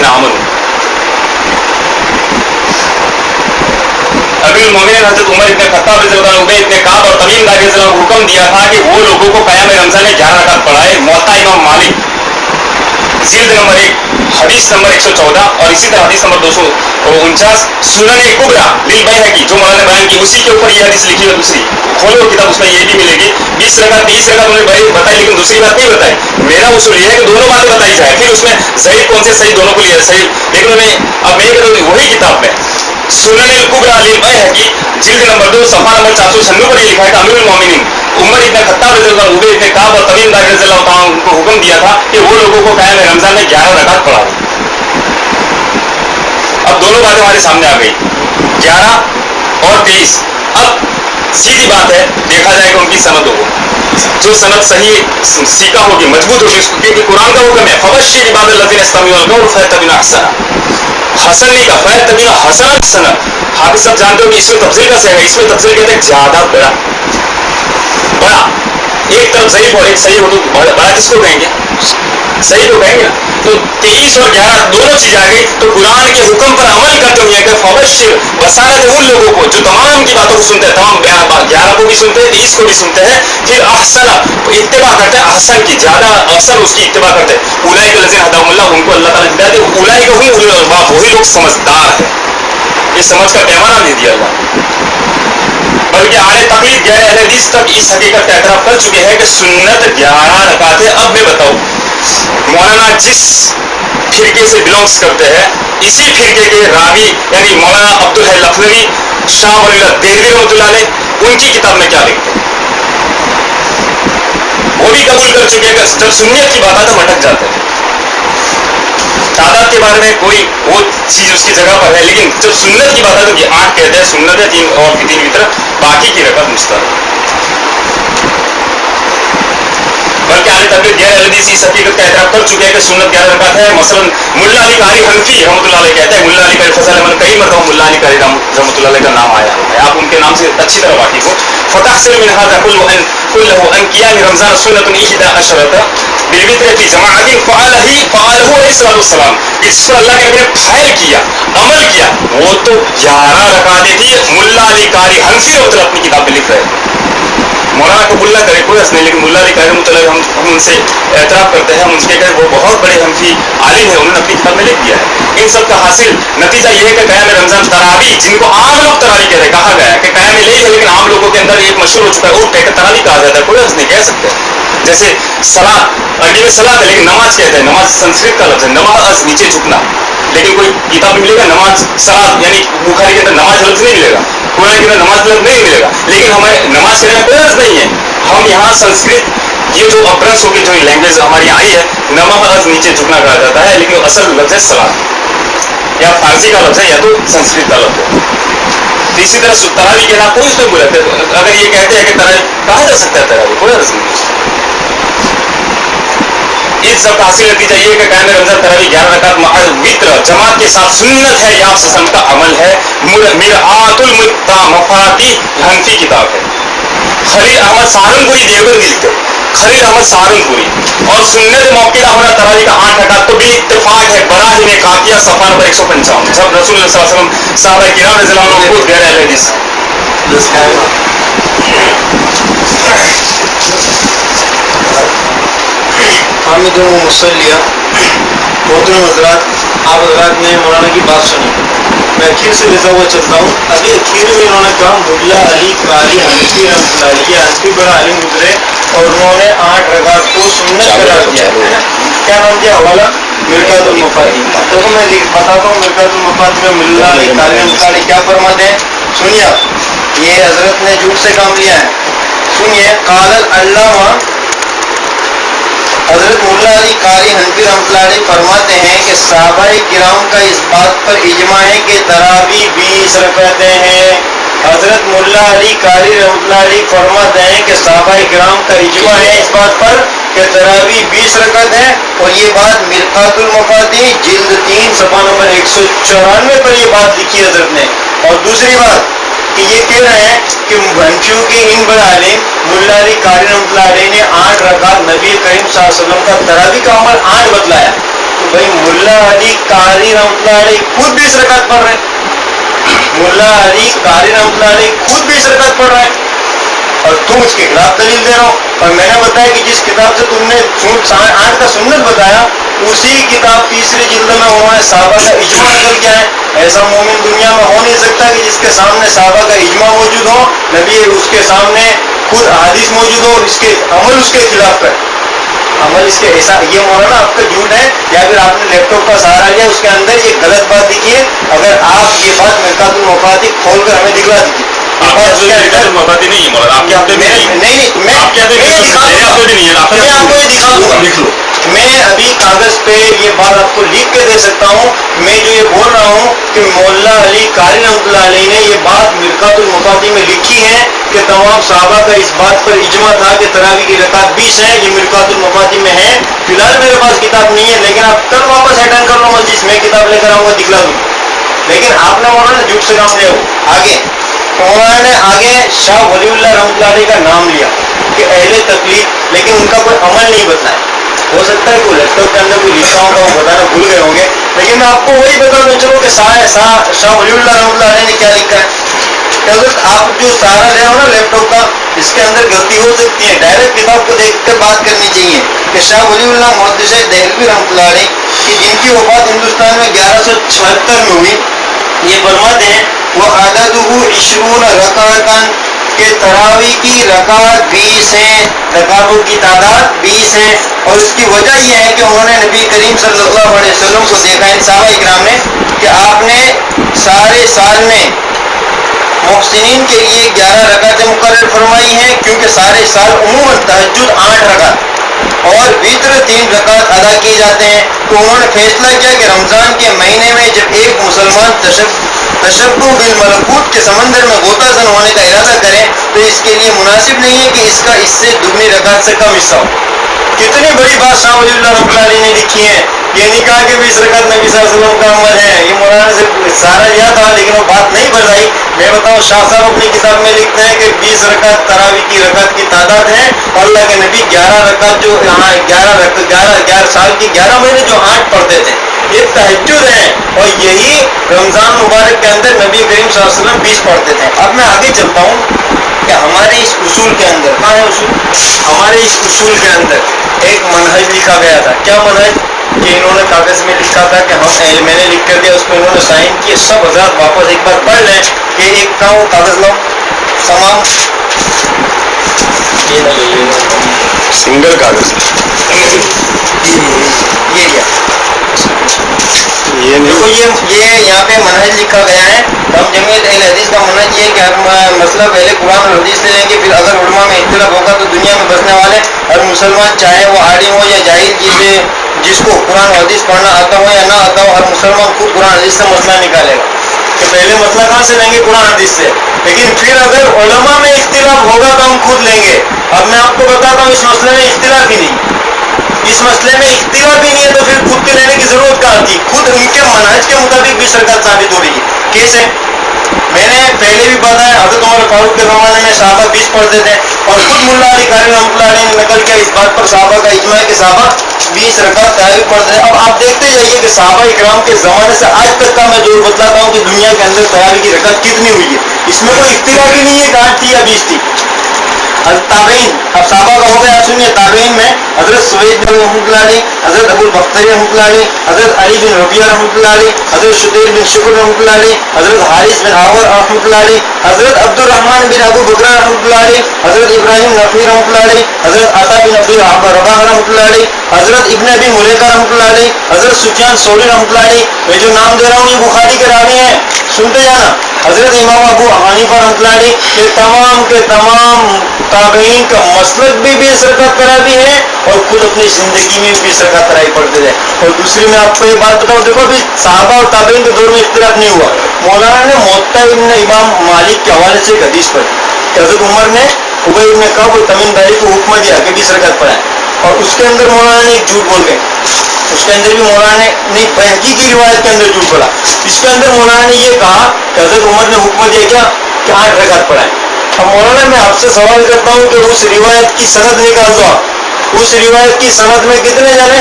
मोमिनीन हज़रत उमर इब्न खत्ताब रज़ियल्लाहु अन्हु उबय इब्न काब और तमीम दारी रज़ियल्लाहु अन्हु हुक्म दिया था कि वो लोगों को क़याम रमज़ान में 11 रकात पढ़ाए। मुअत्ता इमाम मालिक जिल्द नंबर 1 हदीस नंबर 114 और इसी तरह हदीस नंबर 249 सुनन कुबरा लिल बैहक़ी जो मौलाना ने बयान की उसी के ऊपर ये हदीस लिखी है। दूसरी खोलो किताब उसमें ये भी मिलेगी। 20 रकात 30 रकात उन्होंने बताई, लेकिन दूसरी बात नहीं बताई। मेरा उसूल ये है कि दोनों बातें बताई जाए, फिर उसमें सही कौन से सही दोनों को लिया सही। लेकिन उन्होंने अब मैं वही किताब में सुनन कुबरा लिल बैहक़ी जिल्द नंबर 2 सफ़ा नंबर 496 पर ये लिखा है कि अमीरुल मोमिनीन उमर इब्न खत्ताब रज़ियल्लाहु अन्हु उबय इब्न काब और तमीम दारी रज़ियल्लाहु ताला अन्हु को हुक्म दिया था कि वो लोगों को क़याम रमज़ान में 11 रकात पढ़ाओ। अब दोनों बातें हमारे सामने आ गई, 11 और 23। अब सीधी बात है, देखा जाएगा उनकी सनदों को। जो सनद सही सीखा होगी, मजबूत होगी, क्योंकि कुरान का हुक्म है फबश्शिर इबादल्लज़ीना यस्तमीऊनल क़ौल फयत्तबिऊना अहसना। हसन नहीं का फयत्तबिऊना हसना सनद। हाफिज़ साहब जानते हो कि इसमें तफसील का सही है। इसमें तफसील कहते हैं ज्यादा बड़ा एक तरफ सही और एक सही हो तो बड़ा किसको कहेंगे? सही तो कहेंगे ना। तो 23 और 11 दोनों चीज आ गई। तो कुरान के हुक्म पर अमल करते हुए फबश्शिर बसारत उन लोगों को जो तमाम की बातों को सुनते हैं, तमाम 11 को भी सुनते हैं, 23 को भी सुनते हैं, फिर अहसना इत्तिबा करते हैं, अहसन की ज्यादा अहसन उसकी इत्तिबा करते हैं। उलाइका लज़ीना हदाहुमुल्लाह उनको अल्लाह ताला हिदायत दे। उलाइका हुम उलुल अलबाब वही लोग समझदार हैं। ये समझ का पैमाना नहीं दिया अल्लाह, बल्कि आले तकलीफ गैर अहले हदीस तक इस हकीकत का एतराफ कर चुके हैं कि सुन्नत 11 रकात है। अब मैं बताऊं, मौलाना जिस फिरके से बिलोंग्स करते हैं, इसी फिरके के रावी यानी मौलाना अब्दुल हई लखनवी शाह वली देहलवी रहमतुल्लाह अलैह उनकी किताब में क्या लिखते हैं, वो भी कबूल कर चुके हैं कि जब सुन्नियत की बात आती है भटक जाते हैं। तादाद के बारे में कोई वो चीज उसकी जगह पर है, लेकिन जब सुन्नत की बात आती है 8 कहते हैं सुन्नत है, 3 और 3 की तरफ बाकी की रकत मुस्तहब। बल्कि आले तकलीफ गैर अहले हदीस इस हकीकत का एतराफ कर चुके हैं कि सुन्नत 11 रकात है। मसलन मुल्ला अली कारी हनफी रहमतुल्लाह अलैह कहते हैं, मुल्ला अली कारी फजल अहमद कई मरतबा मुल्ला अली कारी रहमतुल्लाह अलैह का नाम आया है, आप उनके नाम से अच्छी तरह वाकिफ हो। फतहसिल मिन हाज़ा कुल्लहु अन क़ियाम रमज़ान सुन्नतुन 11 बिलवित्र फी जमाअतिन फ़अलहु अलैहिस्सलातु वस्सलाम। इस पर अल्लाह के नबी ने फाइल किया, अमल किया, वो तो 11 रकातें थी। मुल्ला अली कारी हनफी रहमतुल्लाह अपनी किताब में लिख रहे हैं। मौलाना कबूल्ला करे कोई हस नहीं, लेकिन मुल्ला अली कारी रहमतुल्लाह हम उनसे एतराफ़ करते हैं, हम उनके कहे वो बहुत बड़े हनफी आलिम है, उन्होंने अपनी किताब में लिख दिया है। इन सब का हासिल नतीजा ये है कि क़याम रमज़ान तरावी, जिनको आम लोग तरावी कहते हैं, कहा गया है कि क़याम ले है, लेकिन आम लोगों के अंदर एक मशहूर हो चुका है, वो कहकर तरावी कहा जाता है, कोई हस नहीं कह सकते। जैसे सलात, अरबी में सलात है लेकिन नमाज कहते हैं, नमाज संस्कृत का लफ्ज़ है, नमाज नीचे झुकना, लेकिन कोई किताब में मिलेगा नमाज सलात यानी बुखारी के अंदर नमाज लफ्ज़ नहीं मिलेगा, कुरान के अंदर नमाज लफ्ज़ नहीं मिलेगा। लेकिन हमें नमाज कहने में कोई अर्थ नहीं है। हम यहाँ संस्कृत ये जो अपभ्रंश होकर जो लैंग्वेज हमारी आई है, नमाज नीचे झुकना कहा जाता है, लेकिन असल लफ्ज़ है सलात, या फारसी का लफ्ज़ है या तो संस्कृत का लफ्ज़ है। तो इसी तरह तरावी कहना कोई उसमें बुरा, अगर ये कहते हैं कि तरावी कहा जा सकता है, तरावी कोई अर्थ नहीं। इस सब का हासिल नतीजा ये कि क़याम रमज़ान तरावी 11 रकात वित्र जमात के साथ सुन्नत है, या ससन का अमल है। मिरआतुल मफातिह हनफी किताब है, खलील अहमद सहारनपुरी देवबंदी लिखते हैं। खलील अहमद सहारनपुरी और सुन्नत मौक़िदा होना तरावी का 8 रकात तो भी इत्तेफाक है बराहिन कातिया सफ़ा नंबर 155 सब रसूल सल्लल्लाहु अलैहि वसल्लम साहबा किराम रज़ियल्लाहु अन्हुम खुद गैर अहले हदीस हामिद मुसल्लिया मोहतरम हज़रात, आप हज़रात ने मौलाना की बात सुनी, मैं अखीर से लेता हुआ चलता हूँ। अभी अखीर में इन्होंने कहा मुल्ला अली कारी हनफी रहमतुल्लाह हनफी बड़ा अली गुजरे और उन्होंने 8 रकात को सुन्नत करार दिया है ना। क्या नाम दिया हवाला? मिरकातुल मफातिह। तो मैं बताता हूँ मिरकातुल मफातिह में मुल्ला अली कारी रहमतुल्लाह क्या फरमाते हैं, सुनिए। ये हजरत ने झूठ से काम लिया है, सुनिए। कालल अल्लामा हजरत मुल्ला अली कारी हनफी रहमतुल्लाह अलैह फरमाते हैं कि सहाबाए किराम का इस बात पर इजमा है कि तरावी 20 रकातें हैं। हजरत मुल्ला अली कारी रहमतुल्लाह अलैह फरमाते हैं कि सहाबाए किराम का इजमा है इस बात पर कि तरावी 20 रकात है। और ये बात मिरकातुल मफातिह जिल्द 3 सफ़ा नंबर 194 पर ये बात लिखी हजरत ने। और दूसरी बात कि ये कह रहे हैं कि हनफियों के इन बड़ा आलिम मुल्ला अली कारी रहमतुल्लाह अलैह ने 8 रकात नबी करीम सल्लल्लाहु अलैहि वसल्लम का तरावी का अमल 8 बतलाया। तो भाई मुल्ला अली कारी रहमतुल्लाह अलैह खुद 20 रकात पढ़ रहे हैं, मुल्ला अली कारी रहमतुल्लाह अलैह खुद 20 रकात पढ़ रहे हैं और तुम उसके खिलाफ दलील दे रहे हो। और मैंने बताया कि जिस किताब से तुमने 8 का सुन्नत बताया उसी किताब तीसरी जिल्द में उन्होंने साहबा का इजमा नकल किया है। ऐसा मोमिन दुनिया में हो नहीं सकता कि जिसके सामने साहबा का इजमा मौजूद हो, नबी उसके सामने खुद हदीस मौजूद हो और इसके अमल उसके खिलाफ करे। अमल इसके ऐसा ये मौलाना आपका झूठ है या फिर आपने लैपटॉप का सहारा लिया, उसके अंदर ये गलत बात दिखी है। अगर आप ये बात मिरकातुल मफातिह खोल कर हमें दिखला दीजिए। मफातिह नहीं है मौलाना, आपके हाथ में नहीं, नहीं मैं आपके हाथ में नहीं है, मैं आपको ये दिखा दूंगा, लिख लो। मैं अभी कागज पे ये बात आपको लिख के दे सकता हूँ। मैं जो ये बोल रहा हूँ कि मौला अली कारी रहमतुल्लाह अलैह ने ये बात मिरकातुल मफातिह में लिखी है कि तमाम सहाबा का इस बात पर इजमा था कि तरावी की रकात 20 है। ये मिरकातुल मफातिह में है। फिलहाल मेरे पास किताब नहीं है, लेकिन आप कल वापस अटेंड कर लो मस्जिद में, किताब लेकर आऊँगा, दिखला दूँगा। लेकिन आपने मौलाना झूठ से काम लिया। आगे उन्होंने आगे शाह वलीउल्लाह रहमतुल्लाह अलैह का नाम लिया कि अहले तकलीद, लेकिन उनका कोई अमल नहीं बताया। हो सकता है कोई लैपटॉप के अंदर कोई लिखा होगा, वो बताना भूल गए होंगे, लेकिन मैं आपको वही बता दूं चलो कि शाह वलीउल्लाह रहमतुल्लाह अलैह ने क्या लिखा है। आप जो सहारा ले रहे हो ना लैपटॉप का, इसके अंदर गलती हो सकती है। डायरेक्ट किताब को देख कर बात करनी चाहिए कि शाह वलीउल्लाह मुहद्दिस देहलवी रहमतुल्लाह अलैह की जिनकी वफात हिंदुस्तान में 1176 में हुई, ये फरमाते हैं वो अददुहु 20 रकातन के तरावी की रकात 20 है, रकातों की तादाद 20 है। और इसकी वजह यह है कि उन्होंने नबी करीम सल्लल्लाहु अलैहि वसल्लम को देखा इन सहाबा इकराम ने कि आपने सारे साल में मुहसिनीन के लिए 11 रकातें मुकर्रर फरमाई हैं, क्योंकि सारे साल उमूमन तहज्जुद 8 रकात और वित्र 3 रकात अदा किए जाते हैं। तो उन्होंने फैसला किया कि रमज़ान के महीने में जब एक मुसलमान तशब्बुह बिल मलकूत के समंदर में गोताज़न होने का इरादा करें तो इसके लिए मुनासिब नहीं है कि इसका इससे दुगनी रकात से कम हिस्सा हो। कितनी बड़ी बात शाह वलीउल्लाह रहमतुल्लाह अलैह ने लिखी है। ये नहीं कहा कि 20 रकात नबी सल्लल्लाहु अलैहि वसल्लम का अमल है। ये मौलाना से सारा लिया था लेकिन वो बात नहीं बताई। मैं बताऊँ शाह साहब अपनी किताब में लिखते हैं कि 20 रकात तरावी की रकात की तादाद है। अल्लाह के नबी 11 रकात जो यहाँ 11 साल की 11 महीने जो 8 पढ़ते थे, ये तहज्जुद है। और यही रमज़ान मुबारक के अंदर नबी करीम सल्लल्लाहु अलैहि वसल्लम 20 पढ़ते थे। अब मैं आगे चलता हूँ कि हमारे इस उसूल के अंदर, कहाँ है उसूल? हमारे इस उसूल के अंदर एक मनहज लिखा गया था। क्या मनहज? कि इन्होंने कागज में लिखा था कि मैंने लिख कर दिया, उसको इन्होंने साइन किए। सब हज़रात वापस एक बार पढ़ लें कि एक का वो कागज लो तमाम सिंगल कागज ये देखो ये यहाँ पे मनहज लिखा गया है। हम जमीयत अहले हदीस का मनहज ये है कि हर मसला पहले कुरान और हदीस से लेंगे, फिर अगर उलमा में इख्तिलाफ होगा तो दुनिया में बसने वाले हर मुसलमान चाहे वो आलिम हो या जाहिल जिसको कुरान और हदीस पढ़ना आता हो या ना आता हो, हर मुसलमान खुद कुरान हदीस से मसला निकालेगा। तो पहले मसला कहाँ से लेंगे? कुरान हदीस से। लेकिन फिर अगर उलमा में इख्तिलाफ होगा तो हम खुद लेंगे। अब मैं आपको बताता हूँ इस मसले में इख्तिलाफ ही नहीं, इस मसले में इख्तिलाफ ही नहीं है, तो फिर खुद के लेने की जरूरत कहाँ थी? खुद उनके मनहज के मुताबिक 20 रकात साबित हो रही है। कैसे? मैंने पहले भी बताया, हज़रत उमर फारूक के ज़माने में साहबा 20 पढ़ते थे और खुद मुल्ला अली कारी जिलानी रहमतुल्लाह अलैह ने नकल किया इस बात पर सहाबा का इजमा है कि सहाबा 20 रकात तरावी पढ़ते हैं। अब आप देखते जाइए कि सहाबा इकराम के ज़माने से आज तक का मैं जोर बतलाता हूँ कि दुनिया के अंदर तरावी की रकात कितनी हुई है, इसमें कोई इख्तिलाफ ही नहीं है कि 8 थी या 20 थी। ताबईन, अब सहाबा का हो गया, आप सुनिए ताबईन में हजरत सुवैद बिन रहमतुल्लाह अलैह, हजरत अबुल बख्तरी रहमतुल्लाह अलैह, हजरत अली बिन रबिया रहमतुल्लाह अलैह, हजरत शुदैर बिन शुक्र रहमतुल्लाह अलैह, हजरत हारिस बिन आवर रहमतुल्लाह अलैह, हजरत अब्दुर रहमान बिन अबू बकर रहमतुल्लाह अलैह, हजरत इब्राहिम नफी रहमतुल्लाह अलैह, हजरत अता बिन अब्दुल रबाह रहमतुल्लाह अलैह, हजरत इब्न अबी मुलैका रहमतुल्लाह अलैह, हजरत सुफयान सौरी रहमतुल्लाह अलैह। मैं जो नाम दे रहा हूँ ये बुखारी के रावी हैं, सुनते जाना। हजरत इमाम अबू हनीफा रहमतुल्लाह अलैह, ये तमाम के तमाम ताबईन का मसलक भी 20 रकात तरावी है और खुद अपनी जिंदगी में 20 रकात तरावी पढ़ते थे। और दूसरी मैं आपको एक बात बताऊं, देखो अभी सहाबा और ताबईन के दौर में इख्तिलाफ नहीं हुआ। मौलाना ने मुअत्ता इब्न इमाम मालिक के हवाले से एक हदीस पढ़ी कि हजरत उमर ने उबई इब्न कअब और तमीमदारी को हुक्म दिया कि 20 रकात पढ़ाएं, और उसके अंदर मौलाना ने एक झूठ बोल गए। उसके अंदर भी मौलाना ने बहकी की रिवायत के अंदर झूठ बोला। इसके अंदर मौलाना ने ये कहा कि हजरत उमर ने हुक्म दिया क्या कि 8 रकात पढ़ाएं। अब मौलाना मैं आपसे सवाल करता हूँ कि उस रिवायत की सनद निकाल दो आप। उस रिवायत की सनद में कितने जाने?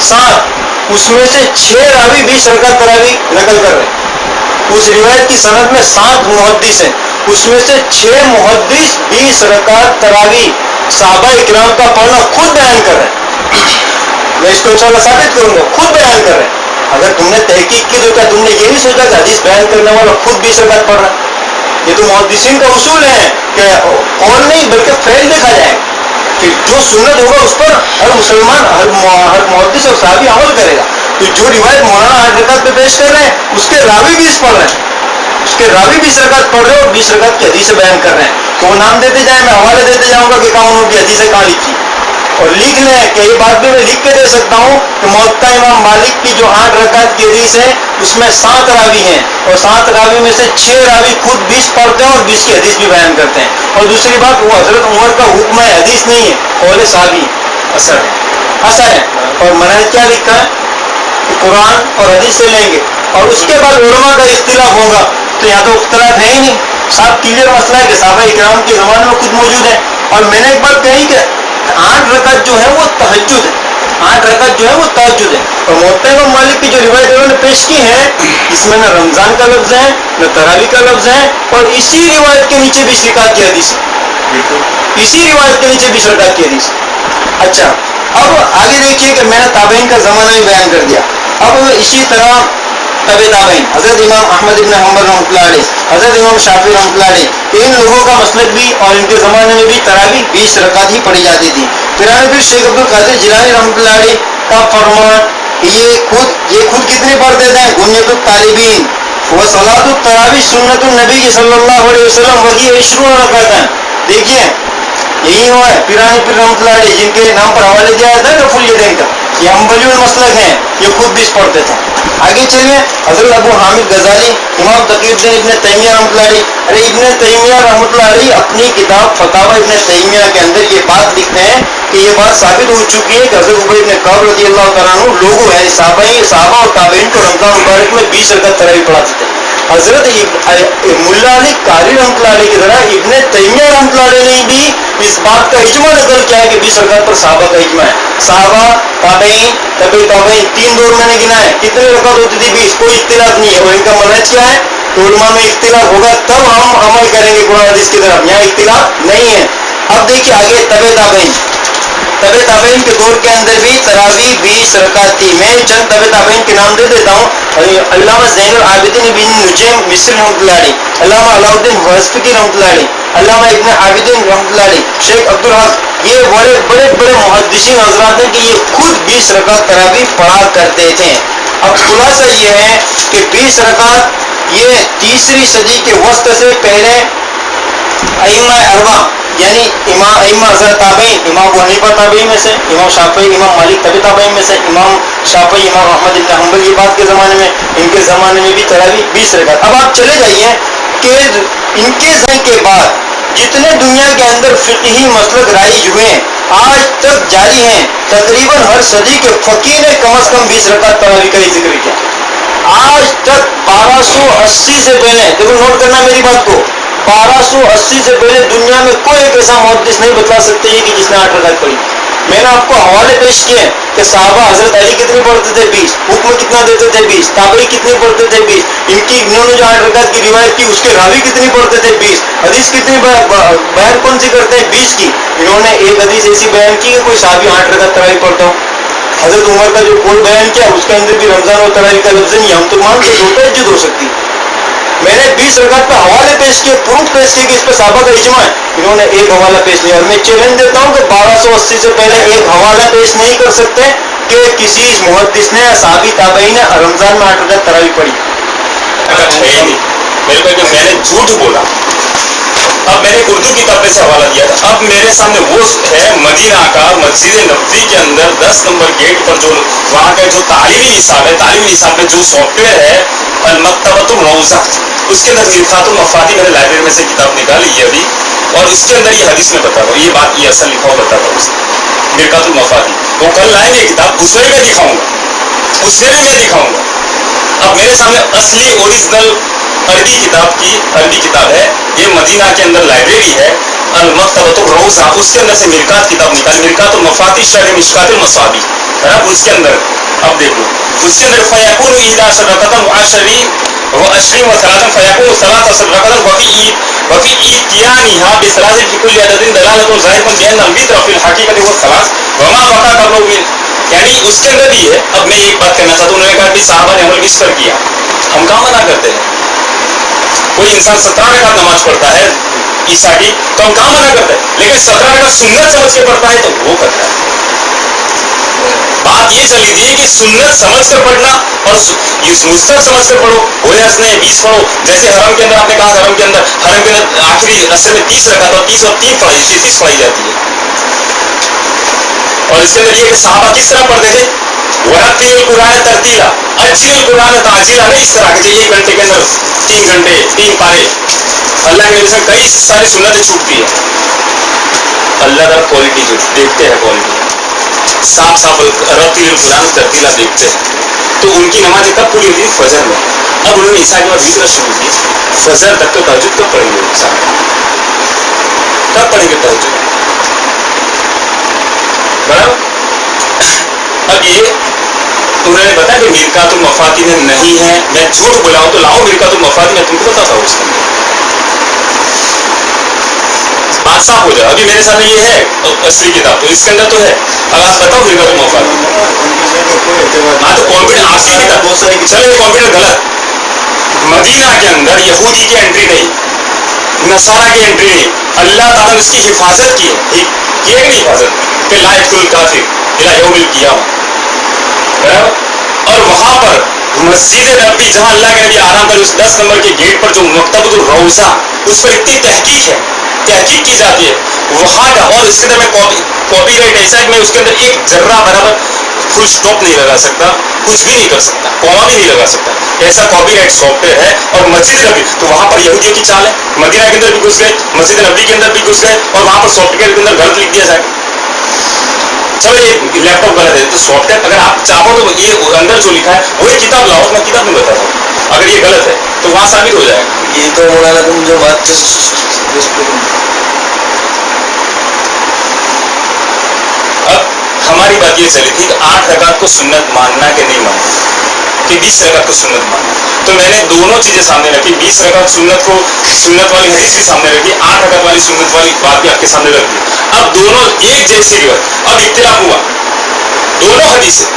7। उसमें से 6 रावी 20 रकात तरावी नकल कर रहे हैं। उस रिवायत की सनद में 7 मुहद्दिस हैं, उसमें से 6 मुहद्दिस 20 रकात तरावी सहाबा इकराम का पढ़ना खुद बयान कर रहे हैं। मैं इसको इंशाअल्लाह साबित करूंगा, खुद बयान कर रहे हैं। अगर तुमने तहकीक की तो क्या तुमने ये नहीं सोचा कि हदीस बयान करने वाला खुद 20 रकात पढ़ रहा है? ये तो मुहद्दिसीन का उसूल है कि कौन नहीं बल्कि फेल देखा जाए कि जो सुन्नत होगा उस पर हर मुसलमान हर मुहद्दिस और सहाबी अमल करेगा। तो जो रिवायत मौलाना 8 रकात पे पेश कर रहे हैं उसके रावी 20 पढ़ रहे हैं, उसके रावी 20 रकात पढ़ रहे हैं और 20 रकात की हदीसें बयान कर रहे हैं। तो वो नाम देते जाए, मैं हवाले देते जाऊंगा कि कहाँ उन्होंने हदीसें कहाँ लिखी और लिख लें कि ये बात भी मैं लिख के दे सकता हूँ कि मुअत्ता इमाम मालिक की जो 8 रकात की हदीस है उसमें 7 रावी हैं और 7 रावी में से 6 रावी खुद 20 पढ़ते हैं और 20 की हदीस भी बयान करते हैं। और दूसरी बात, वो हजरत उमर का हुक्म है, हदीस नहीं है, कौल साहबी असर है। और मनहज क्या लिखा है कि कुरान और हदीस से लेंगे और उसके बाद उलमा का इख्तिलाफ होगा। तो यहाँ तो इख्तिलाफ है ही नहीं, साफ क्लियर मसला है कि सहाबा इकराम के ज़माने में खुद मौजूद है। और मैंने एक बात कही कि 8 रकात जो है वो तहज्जुद है, 8 रकात जो है वो तहज्जुद है। और मुअत्ता इमाम मालिक की जो रिवायत उन्होंने पेश की है इसमें न रमजान का लफ्ज़ है न तरावी का लफ्ज़ है और इसी रिवायत के नीचे 20 रकात की हदीस है, इसी रिवायत के नीचे 20 रकात की हदीस। अच्छा, अब आगे देखिए कि मैंने ताबईन का ज़माना भी बयान कर दिया। अब इसी तरह तबे ताबईन हज़रत इमाम अहमद इब्न हम्बल रहमतुल्लाह अलैह, हज़रत इमाम शाफी रहमतुल्लाह अलैह, इन लोगों का मसलक भी और इनके ज़माने में भी तरावी 20 रकात ही पढ़ी जाती थी। फिर शेख अब्दुल कादिर जिलानी रहमतुल्लाह अलैह का फरमान, ये खुद कितने पढ़ते थे? गुनियतुत तालिबीन व सलातुत तरावी सुन्नतुन नबी सल्लल्लाहु अलैहि वसल्लम वही 20 रकात। देखिए यही हुआ है पीरानी पीर रहमतुल्लाह अलैह जिनके नाम पर हवाले दिया जाता है रफुल यदैन का, ये हम्बली मसलक हैं, ये खुद 20 पढ़ते थे। आगे चलिए, हजरत अबू हामिद गजाली, इमाम तकीउद्दीन इब्न तैमिया रहमतुल्लाह अलैह, अरे इब्न तैमिया रहमतुल्लाह अलैह अपनी किताब फतावा इब्न तैमिया के अंदर ये बात लिखते हैं कि ये बात साबित हो चुकी है कि हजरत उबई इब्न कअब रज़ियल्लाहु तआला अन्हु लोगों है सहाबा और ताबईन को रमजान मुबारक में 20 रकात तरावी पढ़ाते थे। हजरत मुल्ला अली कारी रहमतुल्लाह अलैह की तरह इब्न तैमिया रहमतुल्लाह अलैह ने भी इस बात का इजमा नकल किया है कि 20 रकात पर सहाबा का इजमा है। सहाबा, ताबईन, तबे ताबईन 3 दौर मैंने गिना है, कितने रकात होती थी? 20। कोई इख्तिलाफ नहीं है। और इनका मनहज क्या है? तो उलमा में इख्तिलाफ होगा तब हम अमल करेंगे कुरान हदीस की तरफ, यहाँ इख्तिलाफ नहीं है। अब देखिए आगे तबे ताबईन के दौर के अंदर भी तरावी 20 रकात थी। मैं चंद तबे ताबईन के नाम दे देता हूँ। अल्लामा ज़ैनुल आबिदीन इब्न नुजैम मिस्री रहमतुल्लाह अलैह, अल्लामा अलाउद्दीन वस्फ़ी रहमतुल्लाह अलैह, अल्लामा इब्न आबिदीन रहमतुल्लाह अलैह, शेख अब्दुल हक, ये बड़े मुहद्दिसीन हज़रात हैं कि ये खुद 20 रकात तरावी पढ़ा करते थे। अब खुलासा ये है कि 20 रकात ये 3री सदी के वस्त से पहले अइम्मा अरबा यानी इमाम हज़रत ताबईन, इमाम अबू हनीफा ताबईन में से, इमाम शाफी, इमाम मालिक तबे ताबईन में से, इमाम शाफी, इमाम अहमद इब्न हम्बल, ये बात के ज़माने में, इनके ज़माने में भी तरावी 20 रकात। अब आप चले जाइए कि इनके ज़माने के बाद जितने दुनिया के अंदर फ़िक़ही मसलक राइज हुए आज तक जारी हैं, तकरीबन हर सदी के फ़कीह ने कम अज़ कम 20 रकात तरावी का ही जिक्र किया। आज तक 1280 से पहले, देखो नोट करना मेरी बात को, 1280 से पहले दुनिया में कोई एक ऐसा मुहद्दिस नहीं बता सकते कि जिसने 8 रकात पढ़ी। मैंने आपको हवाले पेश किए कि साहबा हजरत अली कितनी पढ़ते थे 20, हुक्म कितना देते थे 20, ताबई कितनी पढ़ते थे 20, इन्होंने जो 8 रकात की रिवायत की उसके रावी कितनी पढ़ते थे 20, हदीस कितनी बयान कौन सी करते हैं 20 की। इन्होंने एक हदीस ऐसी बयान की कि कोई साहबी 8 रकात तरावी पढ़ता हो। हजरत उमर का जो कोल बयान किया उसके अंदर भी रमजान और तरावी का लफ्ज़ नहीं, हम तो मानते दोनों इज्जत हो सकती। मैंने 20 रकात पे हवाले पेश किए, प्रूफ पेश किए कि इस पर साहबा का इजमा है, इन्होंने एक हवाला पेश नहीं। और मैं चैलेंज देता हूं कि 1280 से पहले एक हवाला पेश नहीं कर सकते कि किसी मुहद्दिस ने या साहबी ताबई ने रमजान में 8 रकात तरावी पढ़ी। मेरे को मैंने झूठ बोला। अब मैंने उर्दू किताब से हवाला दिया था, अब मेरे सामने वो है मदीना का मस्जिद नबवी के अंदर 10 नंबर गेट पर जो वहाँ का जो तालीमी निसाब है, तालीमी निसाब में जो सॉफ्टवेयर है अल-मक्तबतुर रौज़ा, उसके अंदर मिरकातुल मफाती मैंने लाइब्रेरी में से किताब निकाली है अभी, और उसके अंदर ये हदीस में बताता हूँ, ये बात ये असल लिखा हुआ बताता हूँ उसमें मिरकातुल मफाती। वो कल लाएंगे किताब, उसमें मैं दिखाऊंगा, उसमें भी मैं दिखाऊंगा। अब मेरे सामने असली ओरिजिनल अरबी किताब है, ये मदीना के अंदर लाइब्रेरी है अल-मक्तबतुर रौज़ा, उसके अंदर से मिरकात किताब निकाली, मिरकातुल मफाती शरह मिशकातुल मसाबी, उसके अंदर अब देखो उसके अंदर फयकुन 11 रकअतन व 20 व 20 व 3 फयकुन 13 रकअतन वफी इतियानिहा बिसलासिल फी कुल्ली अददिन दलालतुन ज़ाहिरतुन बिअन अल-वित्र फिल हकीकत व सलास व मा बका कबलु, यानी उसके अंदर भी है। अब मैं एक बात कहना चाहता हूँ, उन्होंने कहा कि साहबा ने अमल किस पर किया, हम कहाँ मना करते हैं। कोई इंसान 17 रकात नमाज पढ़ता है ईसा की, तो हम कहाँ मना करते हैं, लेकिन 17 रकात सुन्नत समझ के पढ़ता है तो वो करता है। बात ये चली थी कि सुन्नत समझ कर पढ़ना और मुस्तहब समझ कर पढ़ो, कोई हर्ज नहीं, 20 पढ़ो। जैसे हरम के अंदर आपने कहा, हरम के अंदर आखिरी असर में 30 रकात और 30 और 3 30 पढ़ाई जाती है। और इसके अंदर ये कि साहबा किस तरह पढ़ते थे, वरत्तिल कुरान तरतीला, अज्जिल कुरान ताजीला, नहीं इस तरह के 1 घंटे के अंदर 3 घंटे 3 पारे। अल्लाह के नबी से कई सारी सुन्नतें छूटती है। अल्लाह का क्वालिटी जो देखते हैं, क्वालिटी साफ साफ रत्तिल कुरान तरतीला देखते हैं। तो उनकी नमाज कब पूरी होती है, फजर में। अब उन्होंने ईसा के बाद वित्र शुरू की, फजर तक तो तहज्जुद कब पढ़ेंगे, कब पढ़ेंगे तहज्जुद, बराबर। अब ये उन्होंने बताया कि मिरकातुल मफाती में नहीं है, मैं झूठ बोलाऊं तो लाओ मिरकातुल मफाती में तुमको बताता हूँ, उसके बात साफ हो जाए। अभी मेरे सामने ये है असली किताब, तो इसके अंदर तो है। अब आप बताओ मिरकातुल मफाती, हाँ तो कॉन्फिडेंस असली किताब बहुत सारी, चलो ये कॉन्फिडेंस गलत। मदीना के अंदर यहूदी की एंट्री नहीं, नसारा की एंट्री नहीं, अल्लाह ताला ने उसकी हिफाजत की है, की है कि नहीं हिफाजत, कि ला यदखुलुल काफिर इला यौमिल क़ियामा। और वहां पर मस्जिद नबी जहां अल्लाह के नबी आराम कर, उस 10 नंबर के गेट पर जो मक्तबतुर रौज़ा, उस पर इतनी तहकीक की जाती है वहां का। और इसके अंदर मैं कॉपीराइट ऐसा है कि मैं उसके अंदर एक जर्रा बराबर फुल स्टॉप नहीं लगा सकता, कुछ भी नहीं कर सकता, कॉमा भी नहीं लगा सकता, ऐसा कॉपीराइट सॉफ्टवेयर है। और मस्जिद नबी तो वहां पर यहूदियों की चाल है, मदीना के अंदर भी घुस गए, मस्जिद नबी के अंदर भी घुस गए, और वहां पर सॉफ्टवेयर के अंदर गलत लिख दिया जाए। चलो ये लैपटॉप गलत है तो सॉफ्टवेयर, अगर आप चाहो तो ये अंदर जो लिखा है वही किताब लाओ, मैं किताब में बताता हूँ, अगर ये गलत है तो वहां साबित हो जाएगा। ये तो मौलाना तुम जो बात अब हमारी बात ये चली थी कि 8 रकात को सुन्नत मानना कि नहीं मानना, कि 20 रकात को सुन्नत मानना। तो मैंने दोनों चीजें सामने रखी, 20 रकात सुन्नत को, सुन्नत वाली हदीस भी सामने रखी, 8 रकात वाली सुन्नत वाली बात भी आपके सामने रख दी। अब दोनों एक जैसी रिवायत, अब इख्तिलाफ हुआ, दोनों हदीसें,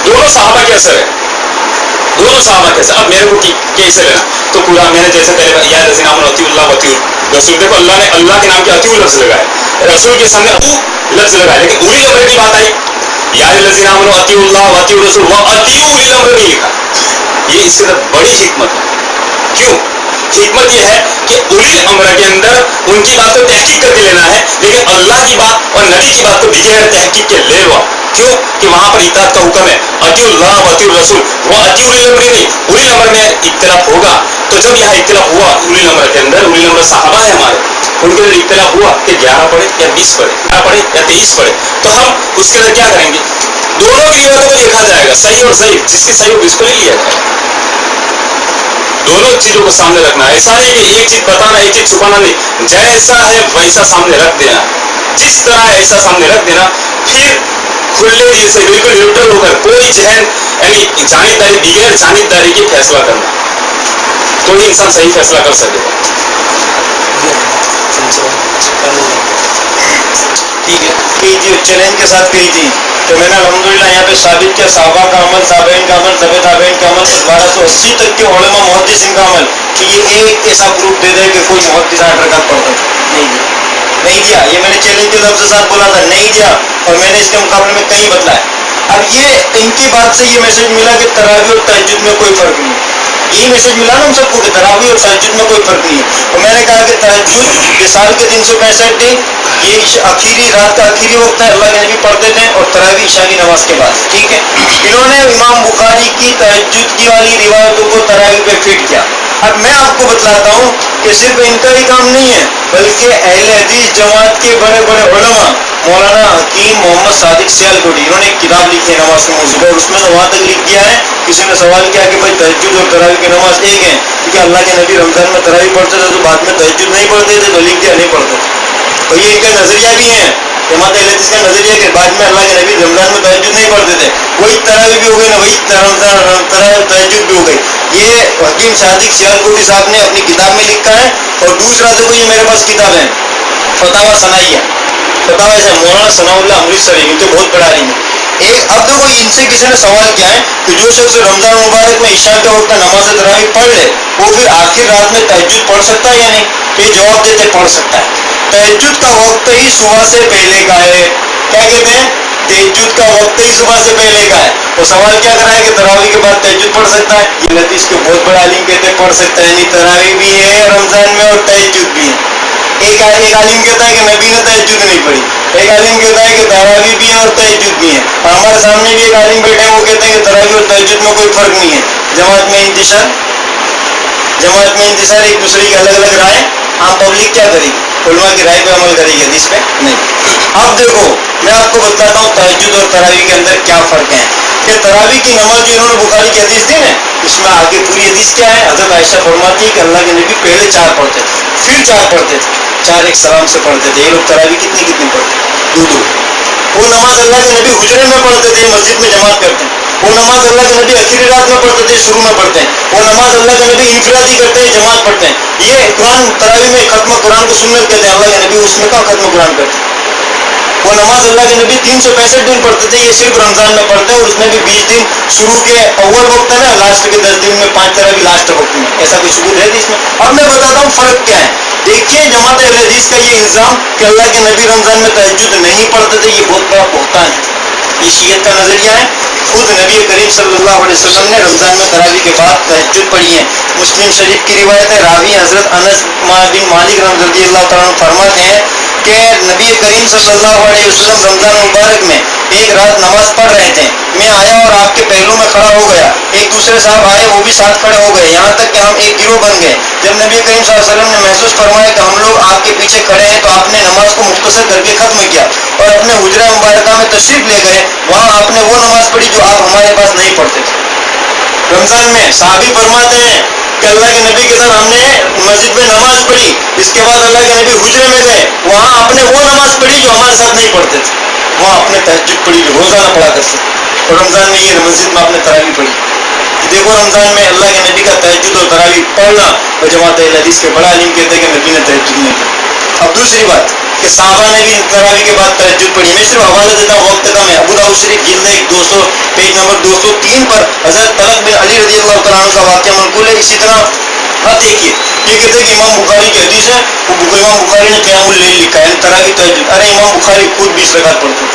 दोनों सहाबा के असर है, दोनों सहाबा के असर। अब मेरे को कैसे लेना, तो पूरा मैंने जैसे पहले या लज़ीना आमनू अतिउल्लाह व अतिउर रसूल, देखो अल्लाह ने अल्लाह के नाम के अतिउ लफ्ज लगाया, रसूल के सामने अतु लफ्ज लगाया, लेकिन उली अमर की बात आई, या लज़ीना आमनू अतिउल्लाह व अतिउर रसूल व अतिउ उली अमर नहीं लिखा। ये इससे बड़ी हिकमत है। क्यों? हिकमत यह है कि उली अमर के अंदर उनकी बात को तहकीक करके लेना है, लेकिन अल्लाह की बात और नबी की बात को बगैर तहकीक के ले लो। क्यों? कि वहां पर इताअत का हुक्म है, अतिउल्लाह व अतिउर रसूल व अतिउ उलिल अमर नहीं, उलिल अमर में इख्तिलाफ होगा। तो जब यहाँ इख्तिलाफ हुआ उलिल अमर के अंदर, उलिल अमर सहाबा है हमारे, उनके अंदर इख्तिलाफ हुआ कि 11 पढ़े या 20 पढ़े, 11 पढ़े या 23 पढ़े, तो हम उसके अंदर क्या करेंगे, दोनों की रिवायतों को देखा जाएगा, सही और सही, जिसकी सही हो उसको ले लिया जाएगा। दोनों चीजों को सामने रखना है। ऐसा नहीं कि एक चीज बताना एक चीज छुपाना नहीं, जैसा है वैसा सामने रख देना, जिस तरह है ऐसा सामने रख देना। फिर खुले दिल से बिल्कुल न्यूट्रल होकर कोई जहन यानी जानिदारी बगैर जानिदारी की फैसला करना, तो ही इंसान सही फैसला कर सकेगा। ठीक है, कही थी चैलेंज के साथ कही थी, तो मैंने अल्हम्दुलिल्लाह यहाँ पे साबित किया साहबा का अमल, ताबईन का अमल, तबे ताबईन का अमल, 1280 तक के उलमा मुहद्दिसीन का अमल, कि ये एक ऐसा प्रूफ दे दे कि कोई मुहद्दिस 8 रकात पढ़ता नहीं दिया। ये मैंने चैलेंज के लफ्ज़ के साथ बोला था, नहीं दिया, और मैंने इसके मुकाबले में कहीं बतलाया। अब ये इनकी बात से ये मैसेज मिला कि तरावी और तहज्जुद में कोई फर्क नहीं है। यही मैसेज मिला ना हम सबको कि तरावी और तहज्जुद में कोई फर्क नहीं है। और मैंने कहा कि तहज्जुद ये साल के 365 दिन, ये आखिरी रात का आखिरी वक्त है, अल्लाह के नबी पढ़ते थे, और तरावी ईशा की नमाज के बाद। ठीक है, इन्होंने इमाम बुखारी की तहज्जुद की वाली रिवायतों को तरावी पे फिट किया। अब मैं आपको बतलाता हूँ कि सिर्फ इनका ही काम नहीं है, बल्कि अहले हदीस जमात के बड़े बड़े उलमा, मौलाना हकीम मोहम्मद सादिक सियालकोटी, इन्होंने एक किताब लिखी है नमाज के मौजू पर, उसमें तो वहाँ तक लिख दिया है, किसी ने सवाल किया कि भाई तहज्जुद और तरावी की नमाज एक है, क्योंकि अल्लाह के नबी रमजान में तरावी पढ़ते थे तो बाद में तहज्जुद नहीं पढ़ते थे, तो लिख दिया नहीं पढ़ते। तो ये इनका नजरिया भी है, जमात अहले हदीस का नजरिया कि बाद में अल्लाह के नबी रमजान में तहज्जुद नहीं पढ़ते थे, वही तरावी भी हो गई ना, वही तहज्जुद भी हो गई। ये हकीम सादिक सियालकोटी साहब ने अपनी किताब में लिखा है। और दूसरा देखो, ये मेरे पास किताब है फतावा सनाइया, फतावा ऐसा मौलाना सनाउल्लाह अमृतसरी, इनके बहुत बड़ा आलिम है। एक अब देखो, इनसे किसी ने सवाल किया है कि जो शख्स रमजान मुबारक में ईशा के वक्त नमाज तरावी पढ़ ले, वो फिर आखिर रात में तहज्जुद पढ़ सकता है या नहीं? ये जवाब देते पढ़ सकता है। तहज्जुद का वक्त ही सुबह से पहले का है। क्या कहते हैं? तहज्जुद का वक्त ही सुबह से पहले का है। और सवाल क्या करा है कि तरावी के बाद तहज्जुद पढ़ सकता है? ये हदीस के बहुत बड़ा आलिम कहते हैं पढ़ सकता है, नहीं तरावी भी है रमजान में और तहज्जुद भी है। एक आलिम कहता है कि नबी ने तहज्जुद नहीं पढ़ी, एक आलिम कहता है कि तरावी भी है और तहज्जुद भी है। और हमारे सामने भी एक आलिम बैठे हैं, वो कहते हैं कि तरावी और तहज्जुद में कोई फर्क नहीं है। जमात में इंतशार एक दूसरे की अलग अलग राय, आम पब्लिक क्या करेगी? उलमा की राय पे अमल करेगी, हदीस पे नहीं। अब देखो, मैं आपको बताता हूँ तहज्जुद और तरावी के अंदर क्या फर्क है। कि तरावी की नमाज जो इन्होंने बुखारी की हदीस दी ना, इसमें आगे पूरी हदीस क्या है? हज़रत आयशा फरमाती है कि अल्लाह के नबी पहले 4 पढ़ते थे, फिर 4 पढ़ते थे, 4 एक सलाम से पढ़ते थे। ये लोग तरावी कितनी पढ़ते? 2। वो नमाज अल्लाह के नबी हुजरे में पढ़ते थे, मस्जिद में जमात करते हैं। वो नमाज अल्लाह के नबी आखिरी रात में पढ़ते थे, शुरू में पढ़ते हैं। वो नमाज अल्लाह के नबी इंफरादी करते हैं, जमात पढ़ते हैं। ये कुरान तरावी में खत्म कुरान को सुन्नत कहते हैं, अल्लाह के नबी उसमें कहाँ खत्म कुरान करते हैं। वो नमाज अल्लाह के नबी 365 दिन पढ़ते थे, ये सिर्फ रमजान में पढ़ते हैं, और उसमें भी 20 दिन शुरू के अव्वल वक्त है ना, लास्ट के 10 दिन में 5 तरावी लास्ट वक्त में। ऐसा कोई सबूत है इसमें? अब मैं बताता हूँ फर्क क्या है। देखिए, जमात अहले हदीस का ये इल्जाम कि अल्लाह के नबी रमजान में तहज्जुद नहीं पढ़ते थे, ये बहुत बड़ा बहतान है। ये शियत का नजरिया है। खुद नबी करीम सल्लल्लाहु अलैहि वसल्लम ने रमजान में तरावी के बाद तहज्जुद पढ़ी है। मुस्लिम शरीफ की रिवायत है, रावी हजरत अनस बिन मालिक रज़ियल्लाहु तआला अन्हु फरमाते हैं कि नबी करीम सल्लल्लाहु अलैहि वसल्लम रमजान मुबारक में एक रात नमाज पढ़ रहे थे। मैं आया और आपके पहलू में खड़ा हो गया। एक दूसरे साहब आए, वो भी साथ खड़े हो गए, यहाँ तक कि हम एक गिरोह बन गए। जब नबी करीम सल्लल्लाहु अलैहि वसल्लम ने महसूस फरमाया कि हम लोग आपके पीछे खड़े हैं, तो आपने नमाज को मुख्तसर करके खत्म किया और अपने हुजरा मुबारका में तशरीफ ले गए। वहाँ आपने वो नमाज पढ़ी जो आप हमारे पास नहीं पढ़ते थे। रमजान में साहबी फरमाते हैं कि अल्लाह के नबी के साथ हमने मस्जिद में नमाज पढ़ी, इसके बाद अल्लाह के नबी हुजरे में गए, वहाँ आपने वो नमाज पढ़ी जो हमारे साथ नहीं पढ़ते थे। वहाँ आपने तहज्जुद पढ़ी जो रोजाना पढ़ा करते थे, और रमजान में ये मस्जिद में आपने तरावी पढ़ी। देखो, रमजान में अल्लाह के नबी का तहज्जुद और तरावी पढ़ना, और जमात अहले हदीस के बड़ा आलिम कहते हैं कि नबी ने तहज्जुद नहीं पढ़ी। अब दूसरी बात कि साहबा ने भी तरावी के बाद तहज्जुद पढ़ी। मैं सिर्फ हवाला देता हूँ, वक्त कम है। अबू दाऊद शरीफ जिल्द 1 200 पेज नंबर 203 पर हज़रत तलक बिन अली रज़ियल्लाहु तआला अन्हु का वाक़या मनक़ूल है। इसी तरह अब देखिए, ये कहते हैं कि इमाम बुखारी की हदीस है, वो इमाम बुखारी ने क़ियामुल लैल लिखा है, तरावी तहज्जुद। अरे इमाम बुखारी खुद 20 रकात पढ़ते थे,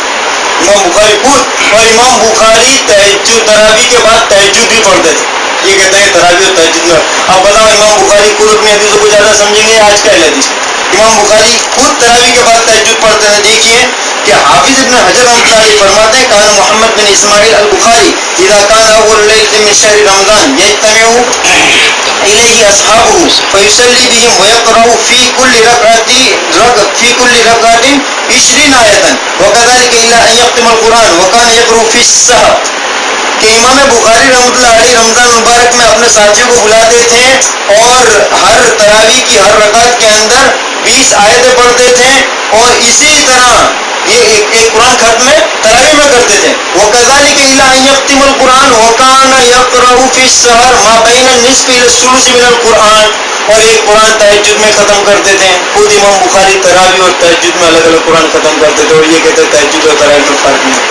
इमाम बुखारी खुद। और इमाम बुखारी तहज्जुद तरावी के बाद तहज्जुद भी पढ़ते थे। ये कहते हैं तरावी और तहज्जुद में। अब बताओ, इमाम बुखारी खुद अपनी हदीसों को ज़्यादा समझेंगे आज का अहले हदीस? इमाम बुखारी खुद तरावी के बाद तहज्जुद पढ़ते हैं। देखिए कि हाफिज इब्न हजर रहमतुल्लाह फरमाते हैं, कान मोहम्मद बिन इस्माइल अल बुखारी इज़ा कान अव्वल लैल मिन शहर रमज़ान यज्तमिउ इलैहि अस्हाबुहु फयुसल्ली बिहिम व यक़रअु फी कुल्ली रकअतिन 20 आयतन व कज़ालिका इल्ला अन यख्तिमल कुरान व कान यक़रअु फी सहर। کہ امام بخاری رحمۃ اللہ علیہ رمضان مبارک میں اپنے ساتھیوں کو بلاتے تھے اور ہر تراویح کی ہر رکعت کے اندر 20 آیتیں پڑھتے تھے اور اسی طرح یہ ایک قرآن ختم تراویح میں کرتے تھے. وَكَذَلِكَ إِلَىٰ أَن يَخْتِمَ الْقُرْآنَ وَكَانَ يَقْرَأُ فِي السَّحَرِ مَا بَيْنَ النِّصْفِ إِلَى الثُّلُثِ مِنَ الْقُرْآنِ. اور ایک قرآن تہجد میں ختم کرتے تھے. خود امام بخاری تراویح اور تہجد میں الگ الگ قرآن ختم کرتے تھے اور یہ کہتے تہجد اور تراویح میں فرق نہیں.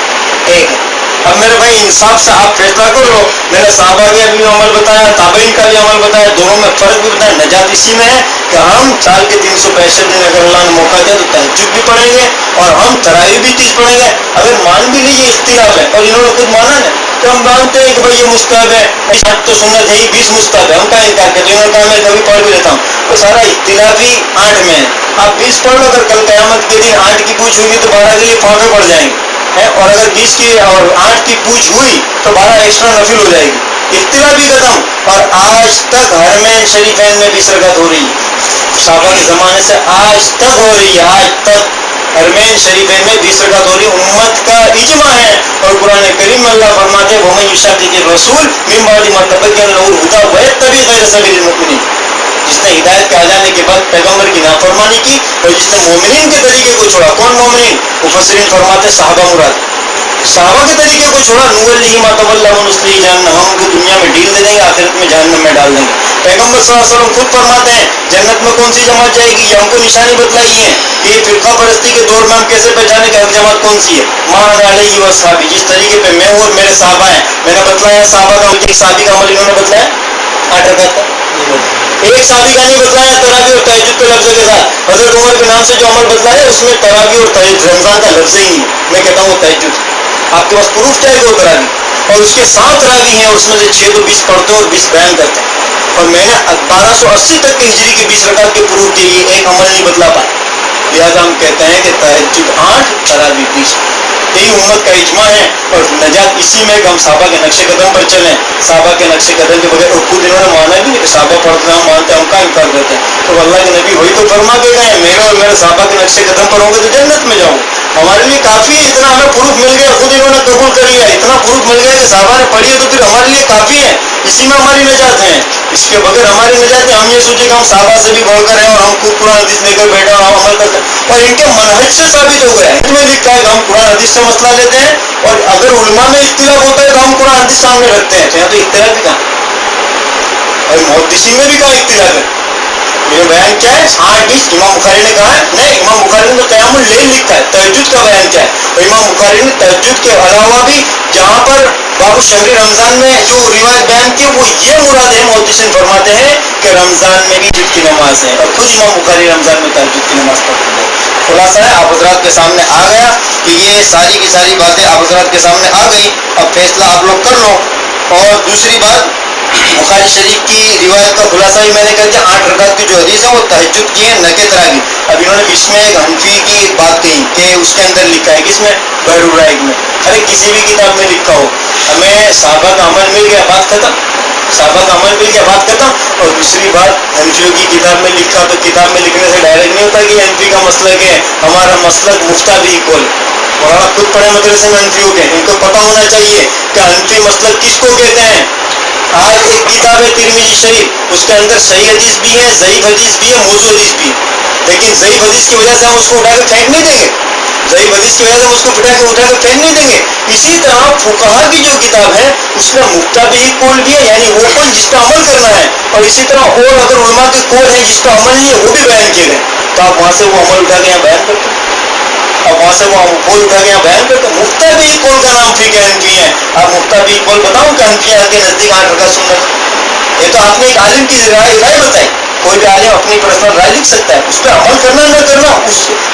ایک اب میرے بھائی انصاف سے آپ فیصلہ کر لو. میں نے صحابہ کا بھی عمل بتایا, تابعین کا بھی عمل بتایا, دونوں میں فرق بھی بتایا. نجات اسی میں ہے کہ ہم سال کے 365 دن اگر اللہ نے موقع دیا تو تہجد بھی پڑھیں گے اور ہم تراویح بھی 30 پڑھیں گے. اگر مان بھی لیجیے اختلاف ہے اور انہوں نے خود مانا ہے کہ ہم مانتے ہیں کہ بھائی یہ مستحب ہے, تو سنت ہے ہی 20 مستحب ہے, ہم کا انکار کرتے ہیں. انہوں نے کہا میں کبھی پڑھ بھی لیتا ہوں. تو سارا اختلافی 8 میں ہے. آپ 20 پڑھ لو, اگر کل قیامت کے دن 8 کی پوچھ ہوگی تو 12 کے لیے فاقے پڑ جائیں گے, اور اگر 20 کی اور 8 کی پوچھ ہوئی تو 12 ایکسٹرا نفل ہو جائے گی. اختلاف بھی ختم. اور آج تک حرمین شریفین میں 20 رکعت ہو رہی ہے. صحابہ کے زمانے سے آج تک ہو رہی ہے. آج تک حرمین شریفین میں 20 رکعت ہو رہی ہے. امت کا اجماع ہے. اور قرآن کریم میں اللہ فرماتے ہیں وَمَن يُشَاقِقِ الرَّسُولَ مِن بَعْدِ مَا تَبَيَّنَ لَهُ الْهُدَىٰ وَيَتَّبِعْ غَيْرَ سَبِيلِ الْمُؤْمِنِينَ. جس نے ہدایت کے آ جانے کے بعد پیغمبر کی نافرمانی کی اور جس نے مومنین کے طریقے کو چھوڑا. کون مومنین؟ مفسرین فرماتے ہیں صحابہ مراد. صحابہ کے طریقے کو چھوڑا. نُوَلِّهِ مَا تَوَلَّىٰ وَنُصْلِهِ جَهَنَّمَ. ہم کو دنیا میں ڈھیل دے دیں گے, آخرت میں جہنم میں ڈال دیں گے. پیغمبر صلی اللہ علیہ وسلم خود فرماتے ہیں جنت میں کون سی جماعت جائے گی, یہ ہم کو نشانی بتلائی ہے. یہ فرقہ پرستی کے دور میں ہم کیسے پہچانے کہ حق جماعت کون سی ہے؟ مَا أَنَا عَلَيْهِ وَأَصْحَابِي. جس طریقے پہ میں ہوں اور میرے صحابہ ہیں. میں نے بتلایا صحابہ کا, ایک صحابی کا عمل انہوں نے بتلایا 8 رکعت کا. ایک صحابی کا نہیں بتلایا تراویح اور تہجد کے لفظ کے ساتھ. حضرت عمر کے نام سے جو عمل بتلایا اس میں تراویح اور تہجد رمضان کا لفظ ہی نہیں. میں کہتا ہوں وہ تہجد. آپ کے پاس پروف چاہیے وہ تراویح, اور اس کے 7 تراویح ہیں, اس میں سے 6 تو 20 پڑھتے اور 20 بیان کرتے ہیں. اور میں نے 1280 تک کے ہجری کے 20 رکعت کے پروف کے لیے ایک عمل نہیں بتلا پایا. لہٰذا ہم کہتے ہیں کہ تہجد 8 تراویح 20. یہی امت کا اجماع ہے اور نجات اسی میں کہ ہم صحابہ کے نقش قدم پر چلیں. صحابہ کے نقش قدم کے بغیر, اور خود انہوں نے مانا بھی نہیں کہ صحابہ پڑھتے ہیں ہم مانتے ہیں, ہم کا انکار کرتے ہیں. تو اللہ کے نبی وہی تو فرما کے گئے میرے اور میرے صحابہ کے نقش قدم پر ہوں گے تو جنت میں جاؤں. ہمارے لیے کافی ہے, اتنا ہمیں پروف مل گیا, خود انہوں نے قبول کر لیا. اتنا پروف مل گیا کہ صحابہ نے پڑھی ہے تو پھر ہمارے لیے کافی ہے. اسی میں ہماری نجات ہے. اس کے بغیر ہماری نجات ہے. ہم یہ سوچیں کہ ہم صحابہ سے بھی بڑھ کر ہیں اور ہم خود قرآن حدیث لے کر بیٹھے اور ہم عمل کرتے ہیں, اور ان کے منہج سے ثابت ہو گیا ہے. ان میں لکھا ہے کہ ہم قرآن حدیث سے مسئلہ لیتے ہیں, اور اگر علماء میں اختلاف ہوتا ہے تو ہم قرآن حدیث سامنے رکھتے ہیں. تو یہاں تو اختلاف ہی کہاں, اور محدثین میں بھی کہاں اختلاف ہے. یہ بیان کیا ہے 8 20. امام بخاری نے کہا ہے نہیں, امام بخاری نے تو قیام اللیل لکھا ہے. تہجد کا بیان کیا ہے؟ اور امام بخاری نے تہجد کے علاوہ بھی جہاں پر باب شہر رمضان میں جو روایت بیان کی وہ یہ مراد ہے. محدثین فرماتے ہیں کہ رمضان میں بھی تہجد کی نماز ہے, اور خود امام بخاری رمضان میں تہجد کی نماز پڑھتے ہیں. خلاصہ ہے آپ حضرات کے سامنے آ گیا کہ یہ ساری کی ساری باتیں آپ حضرات کے سامنے آ گئی. اب فیصلہ آپ لوگ کر لو. اور دوسری بات, بخاری شریف کی روایت کا خلاصہ بھی میں نے کر دیا. 8 رکعت کی جو حدیث ہے وہ تہجد کی ہے, نہ کہ تراویح. اب انہوں نے بیچ میں ایک حنفی کی بات کہی کہ اس کے اندر لکھا ہے, کس میں؟ بحر الرائق میں. ارے کسی بھی کتاب میں لکھا ہو, ہمیں صحابہ کا عمل مل گیا, بات ختم. صحابہ کا عمل مل گیا, بات ختم. اور دوسری بات, حنفیوں کی کتاب میں لکھا تو کتاب میں لکھنے سے ڈائریکٹ نہیں ہوتا کہ حنفی کا مسلک ہے, ہمارا مسلک مفتہ بھی اکول. مولانا خود پڑھے مدرسے میں حنفیوں کے, ان کو پتہ ہونا چاہیے کہ حنفی مسلک کس کو کہتے ہیں. آج ایک کتاب ہے ترمذی شریف, اس کے اندر صحیح حدیث بھی ہے, ضعیف حدیث بھی ہے, موضوع حدیث بھی ہے. لیکن ضعیف حدیث کی وجہ سے ہم اس کو اٹھا کے پھینک نہیں دیں گے. ضعیف حدیث کی وجہ سے ہم اس کو اٹھا کے پھینک نہیں دیں گے. اسی طرح فقہا کی جو کتاب ہے اس میں مقتضی قول بھی ہے, یعنی وہ قول جس پہ عمل کرنا ہے, اور اسی طرح اور اگر علماء کے قول ہیں جس پہ عمل نہیں ہے وہ بھی بیان کیے گئے. تو آپ وہاں سے وہ عمل اٹھا کے یہاں بیان کرتے ہیں, اب وہاں سے وہ قول اٹھا کے یہاں بیان کرتے ہیں. مقتضی قول کا نام فقہ حنفی ہے. آپ مقتضی قول بتاؤں کہ حنفیہ کے نزدیک 8 رکعت سنت. یہ تو آپ نے ایک عالم کی رائے بتائی. کوئی بھی عالم اپنی پرسنل رائے لکھ سکتا ہے, اس پہ عمل کرنا نہ کرنا,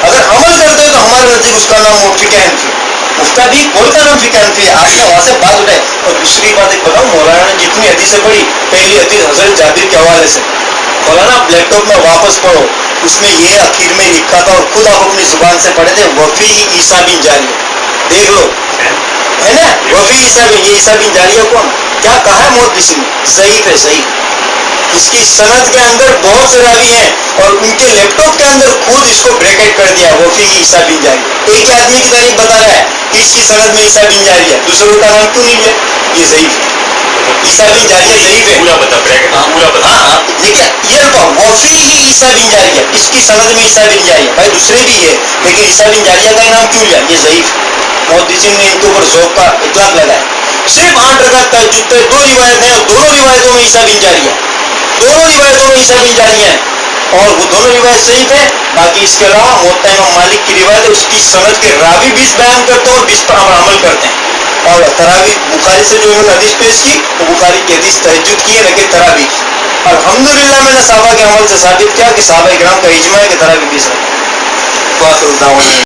اگر عمل کرتے ہیں تو ہمارے نزدیک اس کا نام فقہ حنفی. مفتابی قول کا نام فقہ حنفی ہے. آپ نے وہاں سے بات اٹھائی. اور دوسری بات ایک بتاؤں, مولانا نے جتنی حدیثیں پڑھی, پہلی حدیث حضرت جابر کے حوالے سے, مولانا آپ لیپ ٹاپ میں واپس پڑھو, اس میں یہ آخر میں لکھا تھا, اور خود آپ اپنی زبان سے پڑھے تھے, وفی عیسیٰ بن جاریہ. دیکھ لو, ہے نا, وفی عیسیٰ بن, یہ عیسیٰ بن جاریہ کون, کیا کہا ہے محدثین نے؟ ضعیف ہے, صحیح. اس کی سند کے اندر بہت سے راوی ہیں اور ان کے لیپ ٹاپ کے اندر خود اس کو بریکٹ کر دیا وفی کی عیسیٰ بن جاری. ایک ہی آدمی کی تعریف بتا رہا ہے کہ اس کی سند میں عیسیٰ بن جاری ہے, دوسروں کا نام کیوں نہیں لیا؟ یہ ضعیف ہے. عیسیٰ بن جاریہ ضعیف ہے. پورا بتا بریکٹ پورا بتا. ہاں لیکن یہ رکھو وفی کی عیسیٰ بن جاریہ, اس کی سند میں عیسیٰ بن جاریہ, بھائی دوسرے بھی ہے لیکن عیسیٰ بن جاریہ کا نام کیوں لیا؟ یہ ضعیف ہے. محدثین نے ان کے اوپر ذوق کا اطلاق لگایا. صرف 8 رکعت تہجد پہ 2 روایت ہیں اور دونوں روایتوں میں عیسیٰ بن جاریہ, دونوں روایتوں میں عیسیٰ بن جاریہ ہیں اور وہ دونوں روایت صحیح ہے. باقی اس کے علاوہ موطا امام مالک کی روایت ہے, اس کی سند کے راوی بھی بیان کرتے ہیں اور اس پر عمل کرتے ہیں. اور تراوی بخاری سے جو انہوں نے حدیث پیش کی وہ بخاری کی حدیث تہجد کی ہے نہ کہ تراوی کی. الحمدللہ میں نے صحابہ کے عمل سے ثابت کیا کہ صحابہ کرام کا اجماع ہے کہ تراوی بھی صحیح.